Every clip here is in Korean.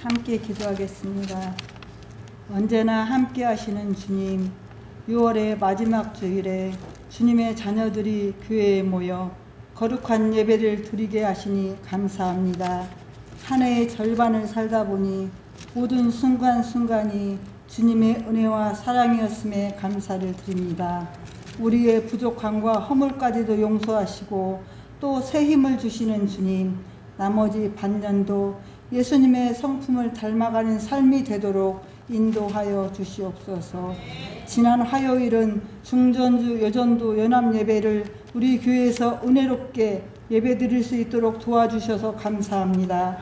함께 기도하겠습니다. 언제나 함께 하시는 주님, 6월의 마지막 주일에 주님의 자녀들이 교회에 모여 거룩한 예배를 드리게 하시니 감사합니다. 한 해의 절반을 살다 보니 모든 순간순간이 주님의 은혜와 사랑이었음에 감사를 드립니다. 우리의 부족함과 허물까지도 용서하시고 또 새 힘을 주시는 주님, 나머지 반년도 예수님의 성품을 닮아가는 삶이 되도록 인도하여 주시옵소서. 지난 화요일은 중전주 여전도 연합 예배를 우리 교회에서 은혜롭게 예배 드릴 수 있도록 도와주셔서 감사합니다.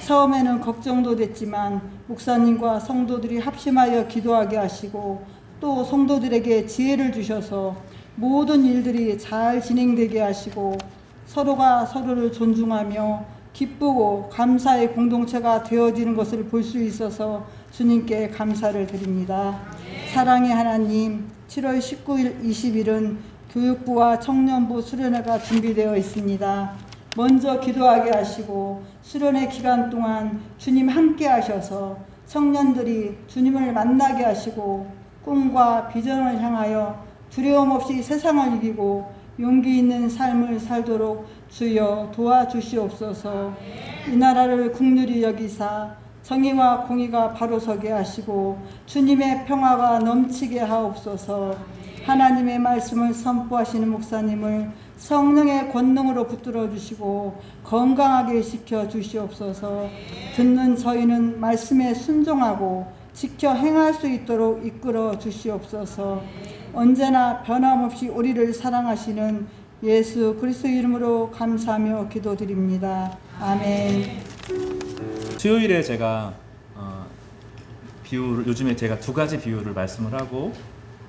처음에는 걱정도 됐지만 목사님과 성도들이 합심하여 기도하게 하시고 또 성도들에게 지혜를 주셔서 모든 일들이 잘 진행되게 하시고 서로가 서로를 존중하며 기쁘고 감사의 공동체가 되어지는 것을 볼 수 있어서 주님께 감사를 드립니다. 사랑의 하나님, 7월 19일, 20일은 교육부와 청년부 수련회가 준비되어 있습니다. 먼저 기도하게 하시고 수련회 기간 동안 주님 함께 하셔서 청년들이 주님을 만나게 하시고 꿈과 비전을 향하여 두려움 없이 세상을 이기고 용기 있는 삶을 살도록 주여 도와주시옵소서. 이 나라를 국률이 여기사 정의와 공의가 바로 서게 하시고 주님의 평화가 넘치게 하옵소서. 하나님의 말씀을 선포하시는 목사님을 성령의 권능으로 붙들어 주시고 건강하게 지켜 주시옵소서. 듣는 저희는 말씀에 순종하고 지켜 행할 수 있도록 이끌어 주시옵소서. 언제나 변함없이 우리를 사랑하시는 예수 그리스도 이름으로 감사하며 기도드립니다. 아멘. 수요일에 제가 비유를, 요즘에 제가 두 가지 비유를 말씀을 하고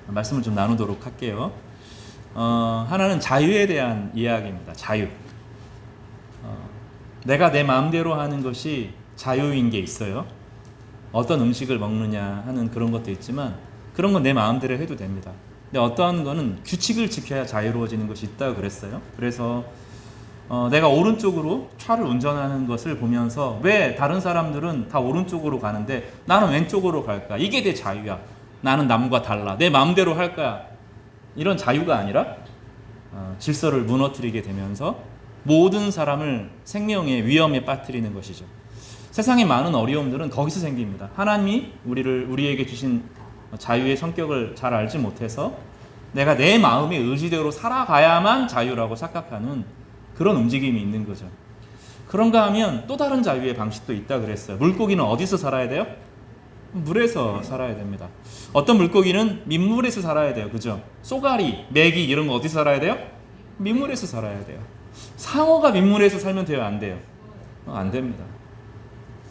말씀을 좀 나누도록 할게요. 하나는 자유에 대한 이야기입니다. 자유. 내가 내 마음대로 하는 것이 자유인 게 있어요. 어떤 음식을 먹느냐 하는 그런 것도 있지만 그런 건 내 마음대로 해도 됩니다. 근데 어떤 거는 규칙을 지켜야 자유로워지는 것이 있다고 그랬어요. 그래서 내가 오른쪽으로 차를 운전하는 것을 보면서 왜 다른 사람들은 다 오른쪽으로 가는데 나는 왼쪽으로 갈까? 이게 내 자유야. 나는 남과 달라. 내 마음대로 할 거야. 이런 자유가 아니라 질서를 무너뜨리게 되면서 모든 사람을 생명의 위험에 빠뜨리는 것이죠. 세상의 많은 어려움들은 거기서 생깁니다. 하나님이 우리에게 주신 자유의 성격을 잘 알지 못해서 내가 내 마음의 의지대로 살아가야만 자유라고 착각하는 그런 움직임이 있는 거죠. 그런가 하면 또 다른 자유의 방식도 있다 그랬어요. 물고기는 어디서 살아야 돼요? 물에서 살아야 됩니다. 어떤 물고기는 민물에서 살아야 돼요. 그죠? 쏘가리, 메기 이런 거 어디서 살아야 돼요? 민물에서 살아야 돼요. 상어가 민물에서 살면 돼요? 안 돼요? 안 됩니다.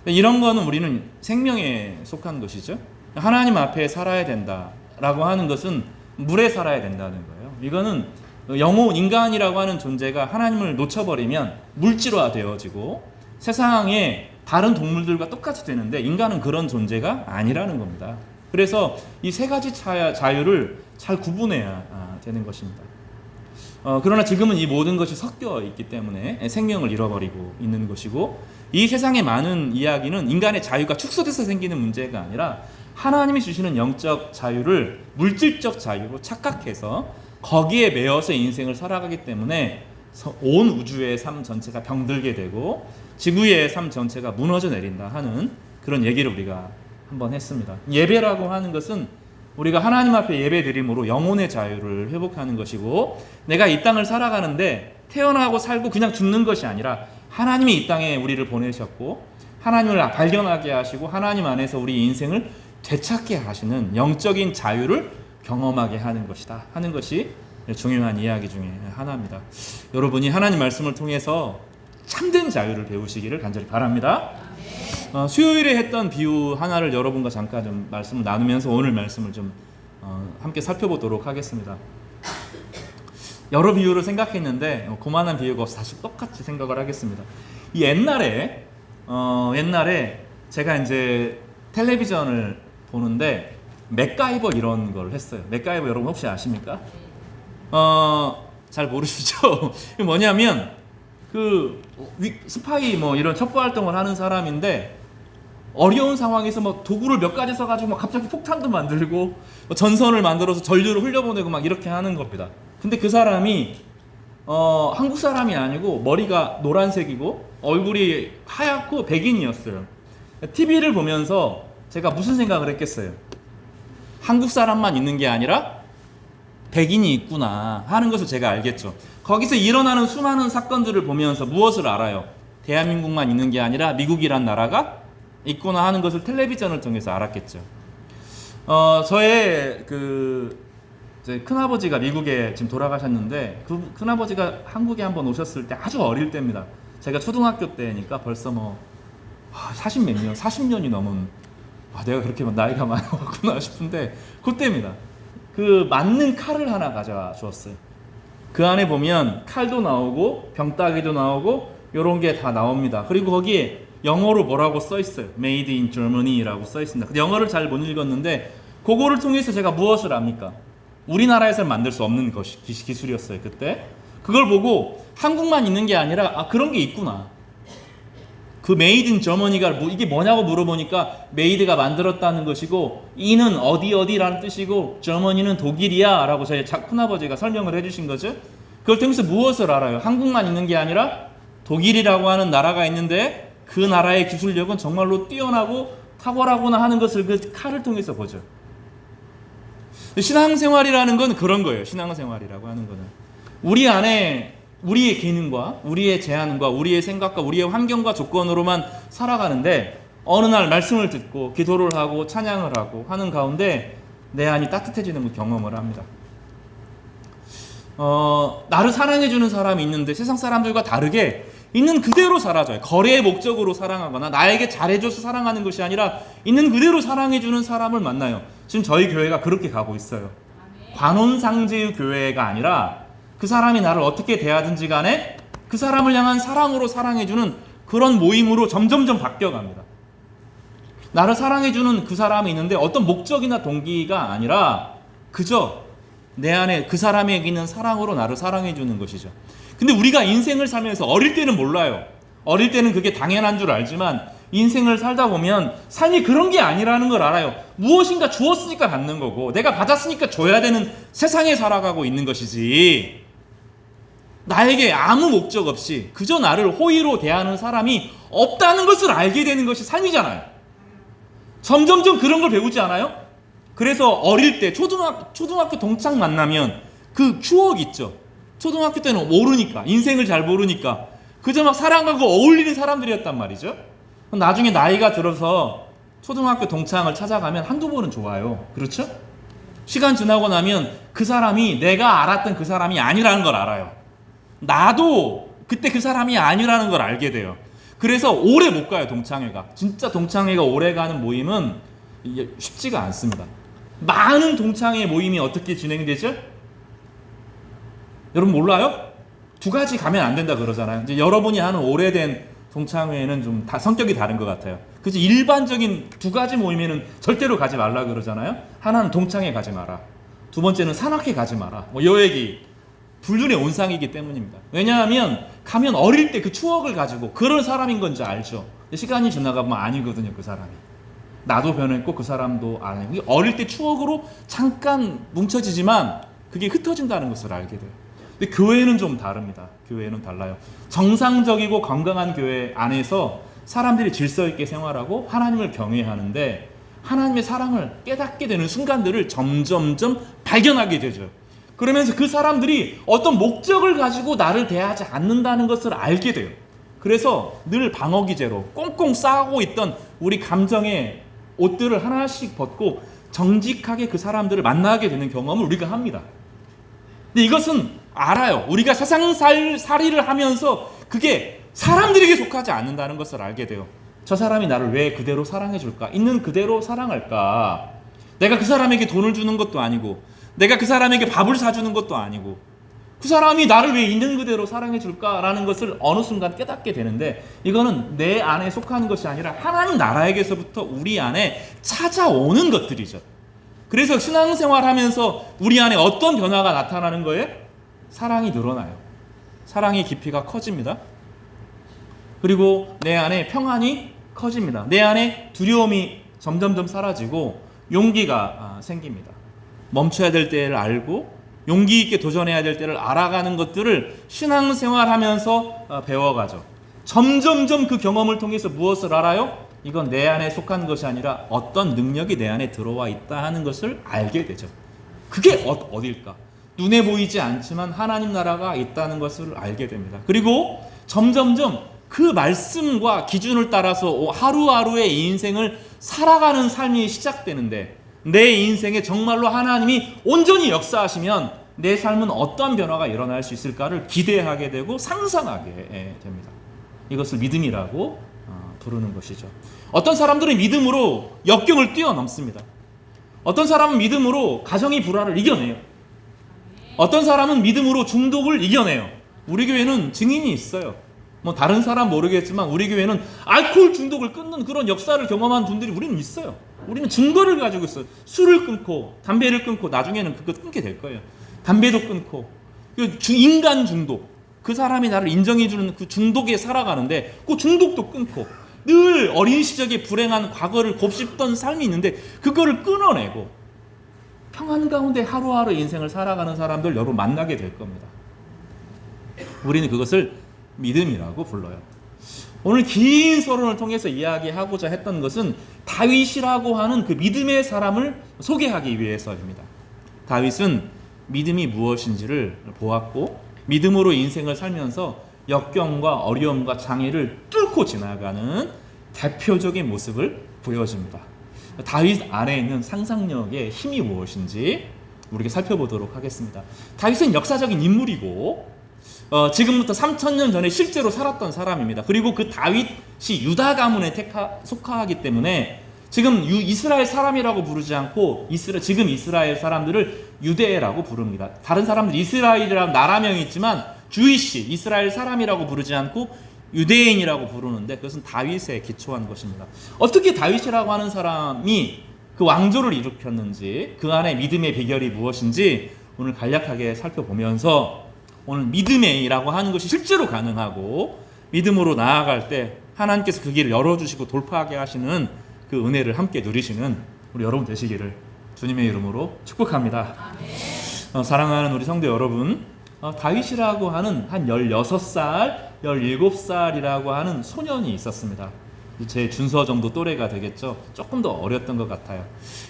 이런 거는 우리는 생명에 속한 것이죠. 하나님 앞에 살아야 된다라고 하는 것은 물에 살아야 된다는 거예요. 이거는 인간이라고 하는 존재가 하나님을 놓쳐버리면 물질화 되어지고 세상에 다른 동물들과 똑같이 되는데 인간은 그런 존재가 아니라는 겁니다. 그래서 이 세 가지 자유를 잘 구분해야 되는 것입니다. 그러나 지금은 이 모든 것이 섞여 있기 때문에 생명을 잃어버리고 있는 것이고 이 세상의 많은 이야기는 인간의 자유가 축소돼서 생기는 문제가 아니라 하나님이 주시는 영적 자유를 물질적 자유로 착각해서 거기에 매여서 인생을 살아가기 때문에 온 우주의 삶 전체가 병들게 되고 지구의 삶 전체가 무너져 내린다 하는 그런 얘기를 우리가 한번 했습니다. 예배라고 하는 것은 우리가 하나님 앞에 예배드림으로 영혼의 자유를 회복하는 것이고 내가 이 땅을 살아가는데 태어나고 살고 그냥 죽는 것이 아니라 하나님이 이 땅에 우리를 보내셨고 하나님을 발견하게 하시고 하나님 안에서 우리 인생을 되찾게 하시는 영적인 자유를 경험하게 하는 것이다 하는 것이 중요한 이야기 중에 하나입니다. 여러분이 하나님 말씀을 통해서 참된 자유를 배우시기를 간절히 바랍니다. 수요일에 했던 비유 하나를 여러분과 잠깐 좀 말씀을 나누면서 오늘 말씀을 좀 함께 살펴보도록 하겠습니다. 여러 비유를 생각했는데 그만한 비유가 없어 다시 똑같이 생각을 하겠습니다. 이 옛날에 제가 이제 텔레비전을 보는데 맥가이버 이런 걸 했어요. 맥가이버 여러분 혹시 아십니까? 잘 모르시죠? 뭐냐면 그 스파이 뭐 이런 첩보 활동을 하는 사람인데 어려운 상황에서 뭐 도구를 몇 가지 써가지고 막 갑자기 폭탄도 만들고 뭐 전선을 만들어서 전류를 흘려보내고 막 이렇게 하는 겁니다. 근데 그 사람이 한국 사람이 아니고 머리가 노란색이고 얼굴이 하얗고 백인이었어요. TV를 보면서 제가 무슨 생각을 했겠어요? 한국 사람만 있는 게 아니라 백인이 있구나 하는 것을 제가 알겠죠. 거기서 일어나는 수많은 사건들을 보면서 무엇을 알아요? 대한민국만 있는 게 아니라 미국이란 나라가 있구나 하는 것을 텔레비전을 통해서 알았겠죠. 저의 제 큰아버지가 미국에 지금 돌아가셨는데 그 큰아버지가 한국에 한번 오셨을 때 아주 어릴 때입니다. 제가 초등학교 때니까 벌써 뭐 40년이 넘은 내가 그렇게 나이가 많이 먹었구나 싶은데 그때입니다. 그 맞는 칼을 하나 가져와 주었어요. 그 안에 보면 칼도 나오고 병따개도 나오고 이런 게 다 나옵니다. 그리고 거기에 영어로 뭐라고 써 있어요. Made in Germany라고 써 있습니다. 근데 영어를 잘 못 읽었는데 그거를 통해서 제가 무엇을 압니까? 우리나라에서 만들 수 없는 기술이었어요. 그때 그걸 보고 한국만 있는 게 아니라 그런 게 있구나. 그 Made in Germany가 이게 뭐냐고 물어보니까 Made가 만들었다는 것이고 이는 어디라는 뜻이고 Germany는 독일이야 라고 저희 큰아버지가 설명을 해주신 거죠. 그걸 통해서 무엇을 알아요? 한국만 있는 게 아니라 독일이라고 하는 나라가 있는데 그 나라의 기술력은 정말로 뛰어나고 탁월하구나 하는 것을 그 칼을 통해서 보죠. 신앙생활이라는 건 그런 거예요. 신앙생활이라고 하는 거는 우리 안에 우리의 기능과 우리의 제한과 우리의 생각과 우리의 환경과 조건으로만 살아가는데 어느 날 말씀을 듣고 기도를 하고 찬양을 하고 하는 가운데 내 안이 따뜻해지는 걸 경험을 합니다. 나를 사랑해주는 사람이 있는데 세상 사람들과 다르게 있는 그대로 살아줘요. 거래의 목적으로 사랑하거나 나에게 잘해줘서 사랑하는 것이 아니라 있는 그대로 사랑해주는 사람을 만나요. 지금 저희 교회가 그렇게 가고 있어요. 관혼상제의 교회가 아니라 그 사람이 나를 어떻게 대하든지 간에 그 사람을 향한 사랑으로 사랑해주는 그런 모임으로 점점점 바뀌어갑니다. 나를 사랑해주는 그 사람이 있는데 어떤 목적이나 동기가 아니라 그저 내 안에 그 사람에게 있는 사랑으로 나를 사랑해주는 것이죠. 근데 우리가 인생을 살면서 어릴 때는 몰라요. 어릴 때는 그게 당연한 줄 알지만 인생을 살다 보면 삶이 그런 게 아니라는 걸 알아요. 무엇인가 주었으니까 받는 거고 내가 받았으니까 줘야 되는 세상에 살아가고 있는 것이지 나에게 아무 목적 없이 그저 나를 호의로 대하는 사람이 없다는 것을 알게 되는 것이 삶이잖아요. 점점점 그런 걸 배우지 않아요? 그래서 어릴 때 초등학교 동창 만나면 그 추억 있죠. 초등학교 때는 모르니까 인생을 잘 모르니까 그저 막 사랑하고 어울리는 사람들이었단 말이죠. 나중에 나이가 들어서 초등학교 동창을 찾아가면 한두 번은 좋아요. 그렇죠? 시간 지나고 나면 그 사람이 내가 알았던 그 사람이 아니라는 걸 알아요. 나도 그때 그 사람이 아니라는 걸 알게 돼요. 그래서 오래 못 가요. 동창회가. 진짜 동창회가 오래 가는 모임은 이게 쉽지가 않습니다. 많은 동창회 모임이 어떻게 진행되죠? 여러분 몰라요? 두 가지 가면 안 된다 그러잖아요. 이제 여러분이 하는 오래된 동창회는 좀 다 성격이 다른 것 같아요. 그래서 일반적인 두 가지 모임에는 절대로 가지 말라 그러잖아요. 하나는 동창회 가지 마라. 두 번째는 산악회 가지 마라. 뭐 요 얘기. 불륜의 온상이기 때문입니다. 왜냐하면 가면 어릴 때 그 추억을 가지고 그런 사람인 건지 알죠. 시간이 지나가면 아니거든요. 그 사람이. 나도 변했고 그 사람도 아니고 어릴 때 추억으로 잠깐 뭉쳐지지만 그게 흩어진다는 것을 알게 돼요. 근데 교회는 좀 다릅니다. 교회는 달라요. 정상적이고 건강한 교회 안에서 사람들이 질서 있게 생활하고 하나님을 경외하는데 하나님의 사랑을 깨닫게 되는 순간들을 점점점 발견하게 되죠. 그러면서 그 사람들이 어떤 목적을 가지고 나를 대하지 않는다는 것을 알게 돼요. 그래서 늘 방어기제로 꽁꽁 싸고 있던 우리 감정의 옷들을 하나씩 벗고 정직하게 그 사람들을 만나게 되는 경험을 우리가 합니다. 근데 이것은 알아요. 우리가 세상살이를 하면서 그게 사람들에게 속하지 않는다는 것을 알게 돼요. 저 사람이 나를 왜 그대로 사랑해 줄까? 있는 그대로 사랑할까? 내가 그 사람에게 돈을 주는 것도 아니고 내가 그 사람에게 밥을 사주는 것도 아니고 그 사람이 나를 왜 있는 그대로 사랑해 줄까라는 것을 어느 순간 깨닫게 되는데 이거는 내 안에 속하는 것이 아니라 하나님 나라에게서부터 우리 안에 찾아오는 것들이죠. 그래서 신앙생활 하면서 우리 안에 어떤 변화가 나타나는 거예요? 사랑이 늘어나요. 사랑의 깊이가 커집니다. 그리고 내 안에 평안이 커집니다. 내 안에 두려움이 점점점 사라지고 용기가 생깁니다. 멈춰야 될 때를 알고 용기 있게 도전해야 될 때를 알아가는 것들을 신앙생활하면서 배워가죠. 점점점 그 경험을 통해서 무엇을 알아요? 이건 내 안에 속한 것이 아니라 어떤 능력이 내 안에 들어와 있다 하는 것을 알게 되죠. 그게 어딜까? 눈에 보이지 않지만 하나님 나라가 있다는 것을 알게 됩니다. 그리고 점점점 그 말씀과 기준을 따라서 하루하루의 이 인생을 살아가는 삶이 시작되는데, 내 인생에 정말로 하나님이 온전히 역사하시면 내 삶은 어떤 변화가 일어날 수 있을까를 기대하게 되고 상상하게 됩니다. 이것을 믿음이라고 부르는 것이죠. 어떤 사람들은 믿음으로 역경을 뛰어넘습니다. 어떤 사람은 믿음으로 가정의 불화를 이겨내요. 어떤 사람은 믿음으로 중독을 이겨내요. 우리 교회는 증인이 있어요. 뭐 다른 사람 모르겠지만 우리 교회는 알코올 중독을 끊는 그런 역사를 경험한 분들이 우리는 있어요. 우리는 증거를 가지고 있어요. 술을 끊고 담배를 끊고 나중에는 그거 끊게 될 거예요. 담배도 끊고 인간 중독, 그 사람이 나를 인정해주는 그 중독에 살아가는데 그 중독도 끊고 늘 어린 시절에 불행한 과거를 곱씹던 삶이 있는데 그거를 끊어내고 평안 가운데 하루하루 인생을 살아가는 사람들 여러분 만나게 될 겁니다. 우리는 그것을 믿음이라고 불러요. 오늘 긴 서론을 통해서 이야기하고자 했던 것은 다윗이라고 하는 그 믿음의 사람을 소개하기 위해서입니다. 다윗은 믿음이 무엇인지를 보았고 믿음으로 인생을 살면서 역경과 어려움과 장애를 뚫고 지나가는 대표적인 모습을 보여줍니다. 다윗 안에 있는 상상력의 힘이 무엇인지 우리가 살펴보도록 하겠습니다. 다윗은 역사적인 인물이고 지금부터 3000년 전에 실제로 살았던 사람입니다. 그리고 그 다윗이 유다 가문에 속하기 때문에 지금 이스라엘 사람이라고 부르지 않고 지금 이스라엘 사람들을 유대라고 부릅니다. 다른 사람들 이스라엘이라는 나라명이 있지만 주이시 이스라엘 사람이라고 부르지 않고 유대인이라고 부르는데 그것은 다윗에 기초한 것입니다. 어떻게 다윗이라고 하는 사람이 그 왕조를 일으켰는지 그 안에 믿음의 비결이 무엇인지 오늘 간략하게 살펴보면서 오늘 믿음이라고 하는 것이 실제로 가능하고 믿음으로 나아갈 때 하나님께서 그 길을 열어주시고 돌파하게 하시는 그 은혜를 함께 누리시는 우리 여러분 되시기를 주님의 이름으로 축복합니다. 사랑하는 우리 성도 여러분, 다윗이라고 하는 한 16살, 17살이라고 하는 소년이 있었습니다. 제 준서 정도 또래가 되겠죠. 조금 더 어렸던 것 같아요.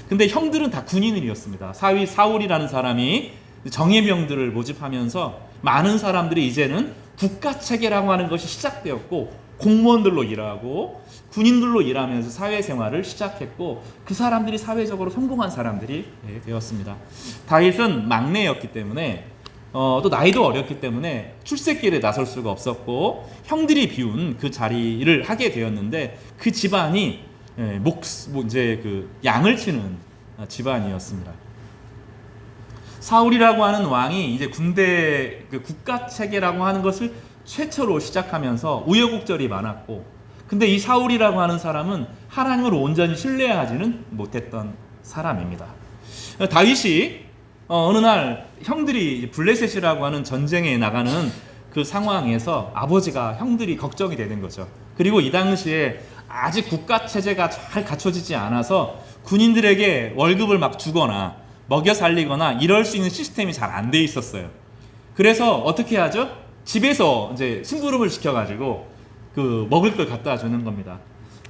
근데 형들은 다 군인이었습니다. 사울이라는 사람이 정예병들을 모집하면서 많은 사람들이 이제는 국가체계라고 하는 것이 시작되었고 공무원들로 일하고 군인들로 일하면서 사회생활을 시작했고 그 사람들이 사회적으로 성공한 사람들이 되었습니다. 다윗은 막내였기 때문에 또 나이도 어렸기 때문에 출세길에 나설 수가 없었고 형들이 비운 그 자리를 하게 되었는데 그 집안이 이제 그 양을 치는 집안이었습니다. 사울이라고 하는 왕이 이제 군대 그 국가 체계라고 하는 것을 최초로 시작하면서 우여곡절이 많았고, 근데 이 사울이라고 하는 사람은 하나님을 온전히 신뢰하지는 못했던 사람입니다. 다윗이 어느 날 형들이 블레셋이라고 하는 전쟁에 나가는 그 상황에서 아버지가 형들이 걱정이 되는 거죠. 그리고 이 당시에 아직 국가 체제가 잘 갖춰지지 않아서 군인들에게 월급을 막 주거나 먹여 살리거나 이럴 수 있는 시스템이 잘 안 돼 있었어요. 그래서 어떻게 하죠? 집에서 이제 심부름을 시켜가지고 그 먹을 걸 갖다 주는 겁니다.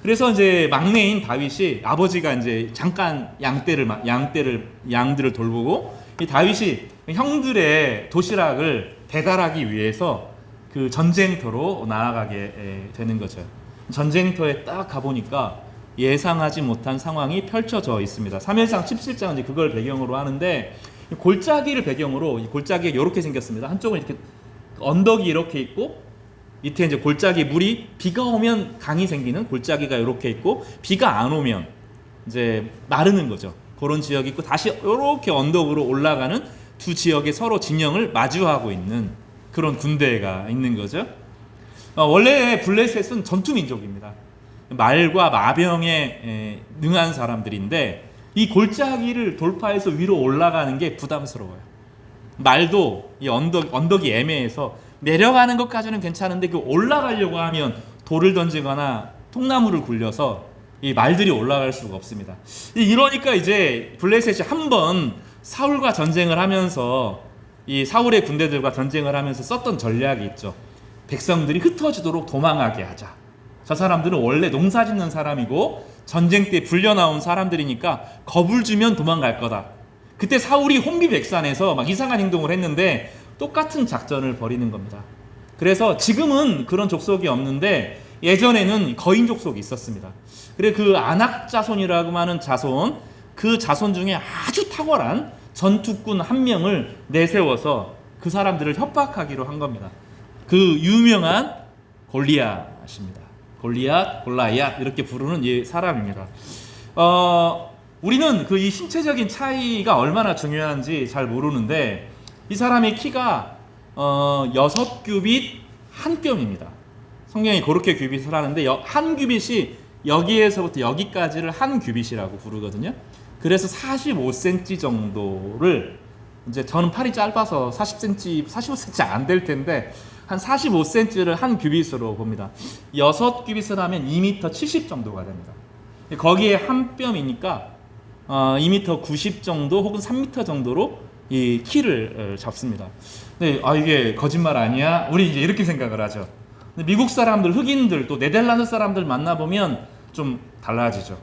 그래서 이제 막내인 다윗이 아버지가 이제 잠깐 양들을 돌보고 이 다윗이 형들의 도시락을 배달하기 위해서 그 전쟁터로 나아가게 되는 거죠. 전쟁터에 딱 가보니까 예상하지 못한 상황이 펼쳐져 있습니다. 3일상 17장은 이제 그걸 배경으로 하는데 골짜기를 배경으로 이 골짜기가 이렇게 생겼습니다. 한쪽은 이렇게 언덕이 이렇게 있고 밑에 이제 골짜기 물이 비가 오면 강이 생기는 골짜기가 이렇게 있고 비가 안 오면 이제 마르는 거죠. 그런 지역이 있고 다시 이렇게 언덕으로 올라가는 두 지역의 서로 진영을 마주하고 있는 그런 군대가 있는 거죠. 원래 블레셋은 전투 민족입니다. 말과 마병에 능한 사람들인데 이 골짜기를 돌파해서 위로 올라가는 게 부담스러워요. 말도 이 언덕이 애매해서 내려가는 것까지는 괜찮은데 그 올라가려고 하면 돌을 던지거나 통나무를 굴려서 이 말들이 올라갈 수가 없습니다. 이러니까 이제 블레셋이 한번 사울과 전쟁을 하면서 이 사울의 군대들과 전쟁을 하면서 썼던 전략이 있죠. 백성들이 흩어지도록 도망하게 하자. 저 사람들은 원래 농사 짓는 사람이고 전쟁 때 불려 나온 사람들이니까 겁을 주면 도망갈 거다. 그때 사울이 혼비백산해서 막 이상한 행동을 했는데 똑같은 작전을 벌이는 겁니다. 그래서 지금은 그런 족속이 없는데 예전에는 거인 족속이 있었습니다. 그래 그 아낙 자손이라고 하는 자손, 그 자손 중에 아주 탁월한 전투꾼 한 명을 내세워서 그 사람들을 협박하기로 한 겁니다. 그 유명한 골리앗입니다. 골리앗, 골라이앗 이렇게 부르는 이 사람입니다. 우리는 그 이 신체적인 차이가 얼마나 중요한지 잘 모르는데 이 사람의 키가 6규빗 한 뼘입니다. 성경이 그렇게 규빗을 하는데 한 규빗이 여기에서부터 여기까지를 한 규빗이라고 부르거든요. 그래서 45cm 정도를 이제 저는 팔이 짧아서 45cm 안 될 텐데 한 45cm를 한 규빗으로 봅니다. 6규빗을 하면 2m 70 정도가 됩니다. 거기에 한 뼘이니까 2m 90 정도 혹은 3m 정도로 이 키를 잡습니다. 근데 이게 거짓말 아니야? 우리 이제 이렇게 생각을 하죠. 근데 미국 사람들, 흑인들 또 네덜란드 사람들 만나보면 좀 달라지죠.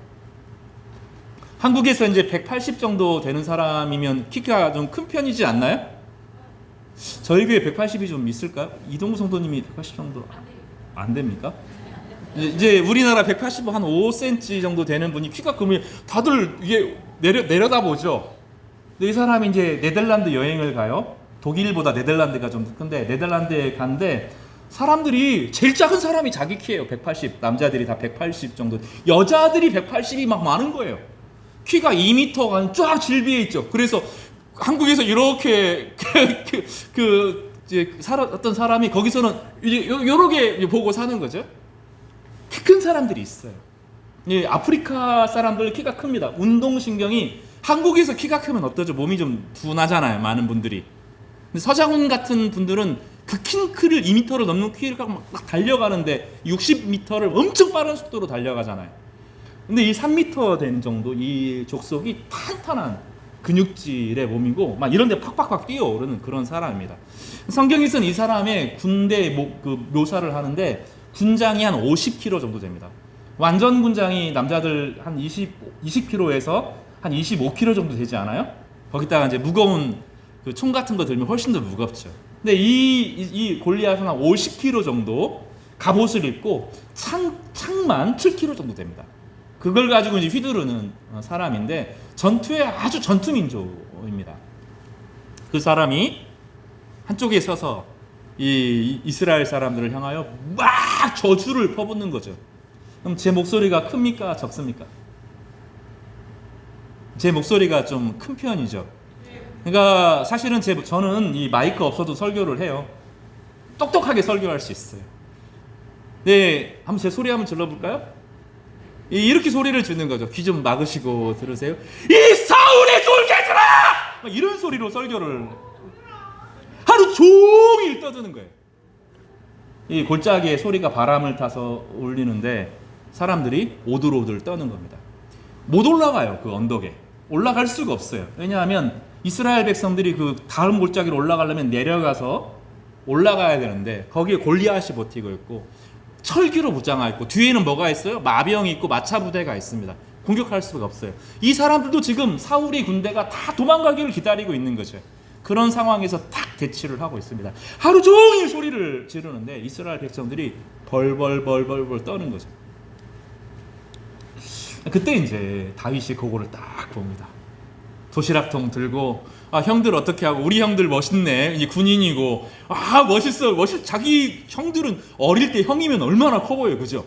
한국에서 이제 180 정도 되는 사람이면 키가 좀 큰 편이지 않나요? 저희 교회 180이 좀 있을까요? 이동구 성도님이 180 정도 안 됩니까? 이제 우리나라 185 한 5cm 정도 되는 분이 키가 크면 다들 이게 내려다보죠. 근데 이 사람이 이제 네덜란드 여행을 가요. 독일보다 네덜란드가 좀 큰데 네덜란드에 간데 사람들이 제일 작은 사람이 자기 키예요. 180. 남자들이 다 180 정도. 여자들이 180이 막 많은 거예요. 키가 2m가 쫙 질비해 있죠. 그래서 한국에서 이렇게 어떤 사람이 거기서는 요렇게 보고 사는 거죠. 키 큰 사람들이 있어요. 예, 아프리카 사람들 키가 큽니다. 운동신경이 한국에서 키가 크면 어떠죠? 몸이 좀 둔하잖아요. 많은 분들이. 근데 서장훈 같은 분들은 그 킹크를 2m를 넘는 키를 막 달려가는데 60m를 엄청 빠른 속도로 달려가잖아요. 근데 이 3m 된 정도 이 족속이 탄탄한 근육질의 몸이고 막 이런 데 팍팍팍 뛰어오르는 그런 사람입니다. 성경에서는 이 사람의 군대 묘사를 하는데 군장이 한 50kg 정도 됩니다. 완전 군장이 남자들 한 20kg에서 한 25kg 정도 되지 않아요? 거기다가 이제 무거운 그 총 같은 거 들면 훨씬 더 무겁죠. 근데 이 골리앗은 한 50kg 정도 갑옷을 입고 창만 7kg 정도 됩니다. 그걸 가지고 이제 휘두르는 사람인데 전투의 아주 전투 민족입니다. 그 사람이 한쪽에 서서 이 이스라엘 사람들을 향하여 막 저주를 퍼붓는 거죠. 그럼 제 목소리가 큽니까? 적습니까? 제 목소리가 좀 큰 편이죠. 그러니까 사실은 저는 이 마이크 없어도 설교를 해요. 똑똑하게 설교할 수 있어요. 네, 한번 제 소리 한번 질러볼까요? 이렇게 소리를 짓는 거죠. 귀 좀 막으시고 들으세요. 이 사울의 졸개들아! 이런 소리로 설교를 하루 종일 떠드는 거예요. 이 골짜기에 소리가 바람을 타서 울리는데 사람들이 오들오들 떠는 겁니다. 못 올라가요. 그 언덕에. 올라갈 수가 없어요. 왜냐하면 이스라엘 백성들이 그 다음 골짜기로 올라가려면 내려가서 올라가야 되는데 거기에 골리앗이 버티고 있고 철기로 무장하고 있고 뒤에는 뭐가 있어요? 마병이 있고 마차 부대가 있습니다. 공격할 수가 없어요. 이 사람들도 지금 사울의 군대가 다 도망가기를 기다리고 있는 거죠. 그런 상황에서 딱 대치를 하고 있습니다. 하루 종일 소리를 지르는데 이스라엘 백성들이 벌벌 떠는 거죠. 그때 이제 다윗이 그거를 딱 봅니다. 도시락통 들고 형들 어떻게 하고 우리 형들 멋있네. 이제 군인이고 멋있어. 자기 형들은 어릴 때 형이면 얼마나 커 보여요. 그죠?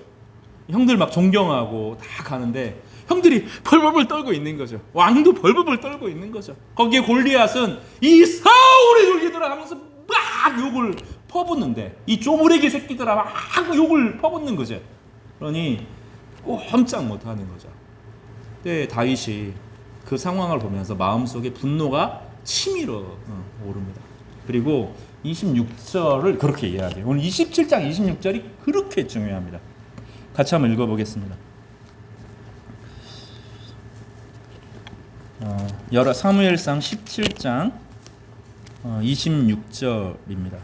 형들 막 존경하고 다 가는데 형들이 벌벌벌 떨고 있는 거죠. 왕도 벌벌벌 떨고 있는 거죠. 거기에 골리앗은 이 사울의 졸개들아 하면서 막 욕을 퍼붓는데 이 쪼무레기 새끼들아 막 욕을 퍼붓는 거죠. 그러니 꼼짝 못하는 거죠. 그때 다윗이 그 상황을 보면서 마음속에 분노가 치밀어 오릅니다. 그리고 26절을 그렇게 이해해야 돼요. 오늘 27장 26절이 그렇게 중요합니다. 같이 한번 읽어보겠습니다. 사무엘상 17장 26절입니다.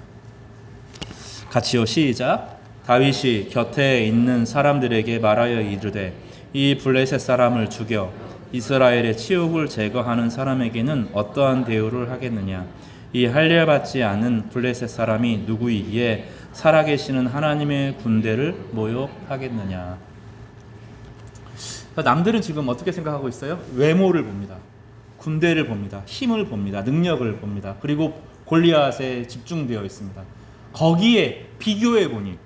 같이요, 시작. 다윗이 곁에 있는 사람들에게 말하여 이르되 이 블레셋 사람을 죽여 이스라엘의 치욕을 제거하는 사람에게는 어떠한 대우를 하겠느냐. 이 할례받지 않은 블레셋 사람이 누구이기에 살아계시는 하나님의 군대를 모욕하겠느냐. 남들은 지금 어떻게 생각하고 있어요? 외모를 봅니다. 군대를 봅니다. 힘을 봅니다. 능력을 봅니다. 그리고 골리앗에 집중되어 있습니다. 거기에 비교해 보니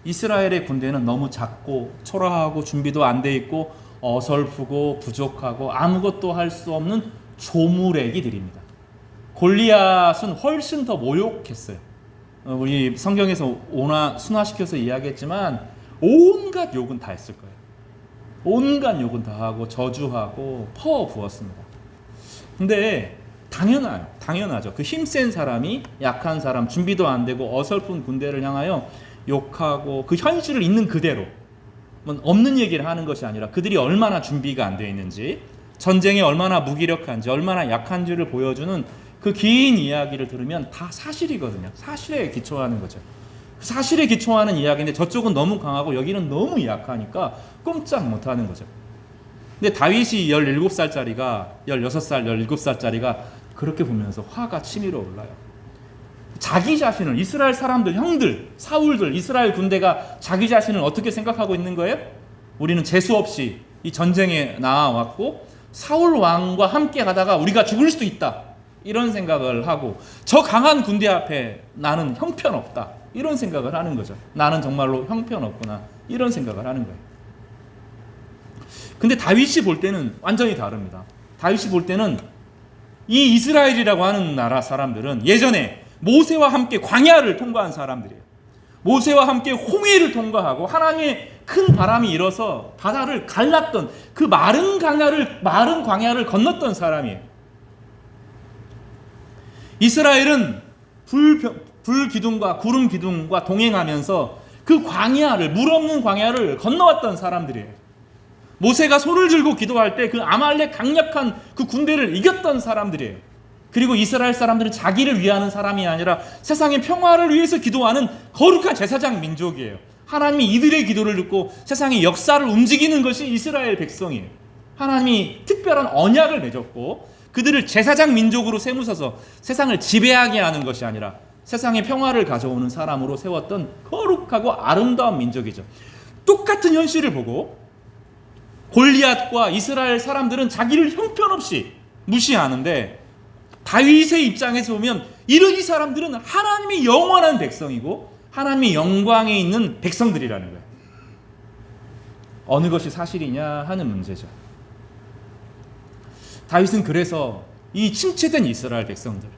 이스라엘의 군대는 너무 작고 초라하고 준비도 안 돼 있고 어설프고 부족하고 아무것도 할 수 없는 조물애기들입니다. 골리앗은 훨씬 더 모욕했어요. 우리 성경에서 순화시켜서 이야기했지만 온갖 욕은 다 했을 거예요. 온갖 욕은 다 하고 저주하고 퍼부었습니다. 근데 당연하죠. 그 힘센 사람이 약한 사람, 준비도 안 되고 어설픈 군대를 향하여 욕하고 그 현실을 있는 그대로, 없는 얘기를 하는 것이 아니라 그들이 얼마나 준비가 안 되어 있는지, 전쟁에 얼마나 무기력한지, 얼마나 약한지를 보여주는 그 긴 이야기를 들으면 다 사실이거든요. 사실에 기초하는 거죠. 사실에 기초하는 이야기인데 저쪽은 너무 강하고 여기는 너무 약하니까 꼼짝 못하는 거죠. 근데 다윗이 17살짜리가 16살, 17살짜리가 그렇게 보면서 화가 치밀어 올라요. 자기 자신을, 이스라엘 사람들, 형들, 사울들, 이스라엘 군대가 자기 자신을 어떻게 생각하고 있는 거예요? 우리는 재수 없이 이 전쟁에 나와왔고 사울 왕과 함께 가다가 우리가 죽을 수도 있다, 이런 생각을 하고, 저 강한 군대 앞에 나는 형편없다, 이런 생각을 하는 거죠. 나는 정말로 형편없구나, 이런 생각을 하는 거예요. 근데 다윗이 볼 때는 완전히 다릅니다. 다윗이 볼 때는 이 이스라엘이라고 하는 나라 사람들은 예전에 모세와 함께 광야를 통과한 사람들이에요. 모세와 함께 홍해를 통과하고 하나님의 큰 바람이 일어서 바다를 갈랐던 그 마른 광야를 건넜던 사람이에요. 이스라엘은 불 기둥과 구름 기둥과 동행하면서 그 광야를, 물 없는 광야를 건너왔던 사람들이에요. 모세가 손을 들고 기도할 때 그 아말렉 강력한 그 군대를 이겼던 사람들이에요. 그리고 이스라엘 사람들은 자기를 위하는 사람이 아니라 세상의 평화를 위해서 기도하는 거룩한 제사장 민족이에요. 하나님이 이들의 기도를 듣고 세상의 역사를 움직이는 것이 이스라엘 백성이에요. 하나님이 특별한 언약을 맺었고 그들을 제사장 민족으로 세우셔서 세상을 지배하게 하는 것이 아니라 세상의 평화를 가져오는 사람으로 세웠던 거룩하고 아름다운 민족이죠. 똑같은 현실을 보고 골리앗과 이스라엘 사람들은 자기를 형편없이 무시하는데, 다윗의 입장에서 보면 이런 이 사람들은 하나님의 영원한 백성이고 하나님의 영광에 있는 백성들이라는 거예요. 어느 것이 사실이냐 하는 문제죠. 다윗은 그래서 이 침체된 이스라엘 백성들,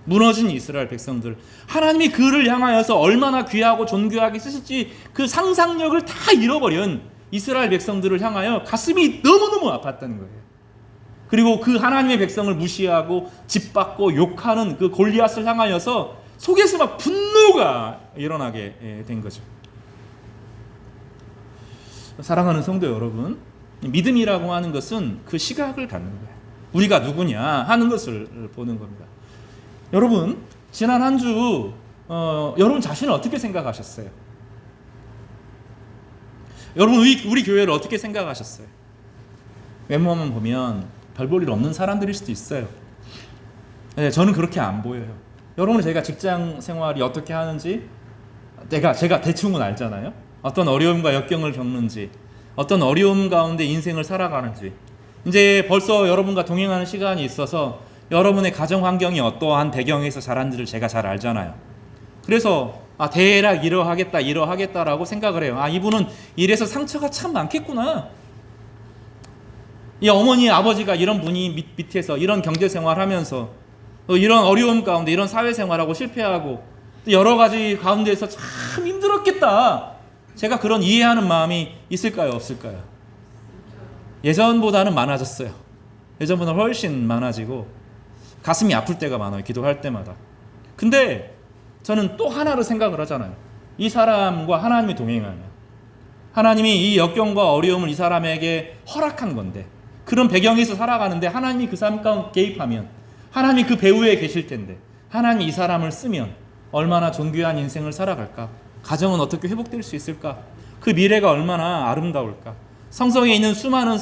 무너진 이스라엘 백성들, 하나님이 그를 향하여서 얼마나 귀하고 존귀하게 쓰실지 그 상상력을 다 잃어버린 이스라엘 백성들을 향하여 가슴이 너무너무 아팠다는 거예요. 그리고 그 하나님의 백성을 무시하고 짓밟고 욕하는 그 골리앗을 향하여서 속에서 막 분노가 일어나게 된 거죠. 사랑하는 성도 여러분, 믿음이라고 하는 것은 그 시각을 갖는 거예요. 우리가 누구냐 하는 것을 보는 겁니다. 여러분, 지난 한 주 여러분 자신을 어떻게 생각하셨어요? 여러분, 우리 교회를 어떻게 생각하셨어요? 외모만 보면 별 볼 일 없는 사람들일 수도 있어요. 네, 저는 그렇게 안 보여요. 여러분, 제가 직장 생활이 어떻게 하는지 제가 대충은 알잖아요. 어떤 어려움과 역경을 겪는지, 어떤 어려움 가운데 인생을 살아가는지. 이제 벌써 여러분과 동행하는 시간이 있어서 여러분의 가정 환경이 어떠한 배경에서 자란지를 제가 잘 알잖아요. 그래서 대략 이러하겠다라고 생각을 해요. 이분은 이래서 상처가 참 많겠구나. 이 어머니, 아버지가 이런 분이 밑에서 이런 경제생활 하면서 이런 어려움 가운데 이런 사회생활하고 실패하고 여러 가지 가운데서 참 힘들었겠다. 제가 그런 이해하는 마음이 있을까요, 없을까요? 예전보다는 많아졌어요. 예전보다는 훨씬 많아지고 가슴이 아플 때가 많아요, 기도할 때마다. 근데 저는 또 하나를 생각을 하잖아요. 이 사람과 하나님이 동행하냐, 하나님이 이 역경과 어려움을 이 사람에게 허락한 건데, 그런 배경에서 살아가는데 하나님이 그 삶 가운데 개입하면, 하나님이 그 배후에 계실 텐데 하나님이 이 사람을 쓰면 얼마나 존귀한 인생을 살아갈까? 가정은 어떻게 회복될 수 있을까? 그 미래가 얼마나 아름다울까? 성경에 있는 수많은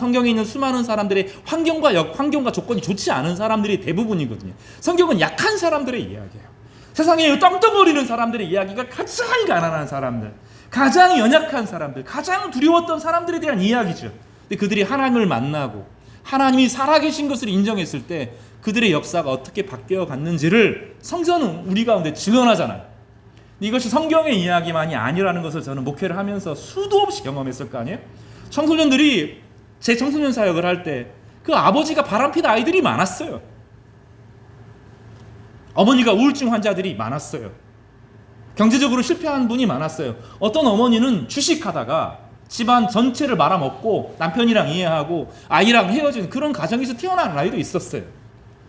사람들의 환경과 조건이 좋지 않은 사람들이 대부분이거든요. 성경은 약한 사람들의 이야기예요. 세상에 떵떵거리는 사람들의 이야기가 가장 가난한 사람들, 가장 연약한 사람들, 가장 두려웠던 사람들에 대한 이야기죠. 근데 그들이 하나님을 만나고 하나님이 살아계신 것을 인정했을 때 그들의 역사가 어떻게 바뀌어 갔는지를 성경은 우리 가운데 증언하잖아요. 이것이 성경의 이야기만이 아니라는 것을 저는 목회를 하면서 수도 없이 경험했을 거 아니에요. 청소년들이 제 청소년 사역을 할 때 그 아버지가 바람핀 아이들이 많았어요. 어머니가 우울증 환자들이 많았어요. 경제적으로 실패한 분이 많았어요. 어떤 어머니는 주식하다가 집안 전체를 말아먹고 남편이랑 이해하고 아이랑 헤어진 그런 가정에서 태어난 아이도 있었어요.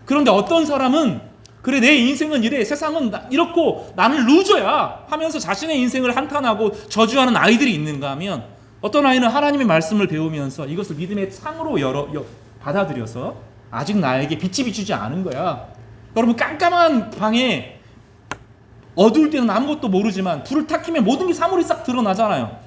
그런데 어떤 사람은 그래, 내 인생은 이래, 세상은 이렇고 나는 루저야 하면서 자신의 인생을 한탄하고 저주하는 아이들이 있는가 하면, 어떤 아이는 하나님의 말씀을 배우면서 이것을 믿음의 창으로 받아들여서 아직 나에게 빛이 비추지 않은 거야. 여러분, 깜깜한 방에 어두울 때는 아무것도 모르지만 불을 탁 켜면 모든 게 사물이 싹 드러나잖아요.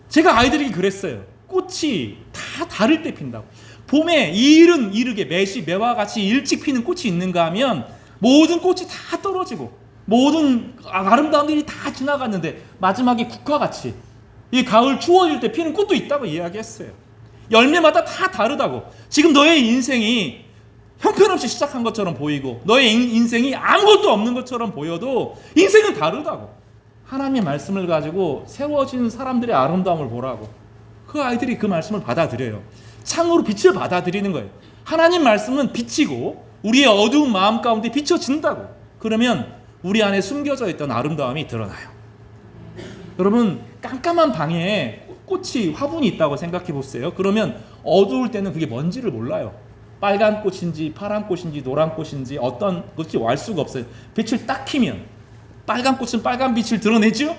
제가 아이들에게 그랬어요. 꽃이 다 다를 때 핀다고. 봄에 이르게 매와 같이 일찍 피는 꽃이 있는가 하면 모든 꽃이 다 떨어지고 모든 아름다운 일이 다 지나갔는데 마지막에 국화같이 이 가을 추워질 때 피는 꽃도 있다고 이야기했어요. 열매마다 다 다르다고. 지금 너의 인생이 형편없이 시작한 것처럼 보이고 너의 인생이 아무것도 없는 것처럼 보여도 인생은 다르다고. 하나님의 말씀을 가지고 세워진 사람들의 아름다움을 보라고. 그 아이들이 그 말씀을 받아들여요. 창으로 빛을 받아들이는 거예요. 하나님 말씀은 빛이고 우리의 어두운 마음 가운데 비춰진다고. 그러면 우리 안에 숨겨져 있던 아름다움이 드러나요. 여러분, 깜깜한 방에 화분이 있다고 생각해 보세요. 그러면 어두울 때는 그게 뭔지를 몰라요. 빨간 꽃인지 파란 꽃인지 노란 꽃인지 어떤 것인지 알 수가 없어요. 빛을 딱 켜면 빨간 꽃은 빨간 빛을 드러내죠.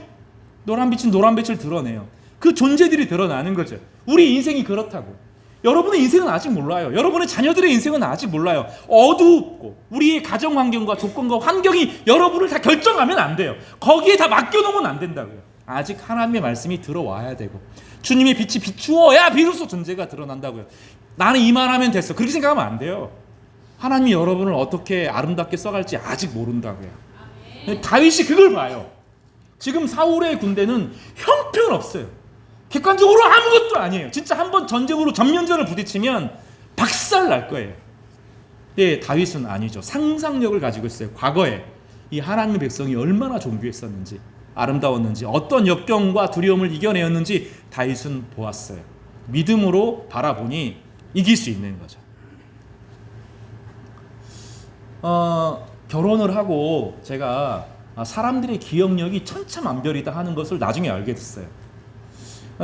노란 빛은 노란 빛을 드러내요. 그 존재들이 드러나는 거죠. 우리 인생이 그렇다고. 여러분의 인생은 아직 몰라요. 여러분의 자녀들의 인생은 아직 몰라요. 어둡고 우리의 가정 환경과 조건과 환경이 여러분을 다 결정하면 안 돼요. 거기에 다 맡겨놓으면 안 된다고요. 아직 하나님의 말씀이 들어와야 되고 주님의 빛이 비추어야 비로소 존재가 드러난다고요. 나는 이만하면 됐어. 그렇게 생각하면 안 돼요. 하나님이 여러분을 어떻게 아름답게 써갈지 아직 모른다고요. 다윗이 그걸 봐요. 지금 사울의 군대는 형편없어요. 객관적으로 아무것도 아니에요. 진짜 한번 전쟁으로 전면전을 부딪히면 박살 날 거예요. 네, 다윗은 아니죠. 상상력을 가지고 있어요. 과거에 이 하나님의 백성이 얼마나 존귀했었는지, 아름다웠는지, 어떤 역경과 두려움을 이겨내었는지 다윗은 보았어요. 믿음으로 바라보니 이길 수 있는 거죠. 결혼을 하고 제가 사람들의 기억력이 천차만별이다 하는 것을 나중에 알게 됐어요.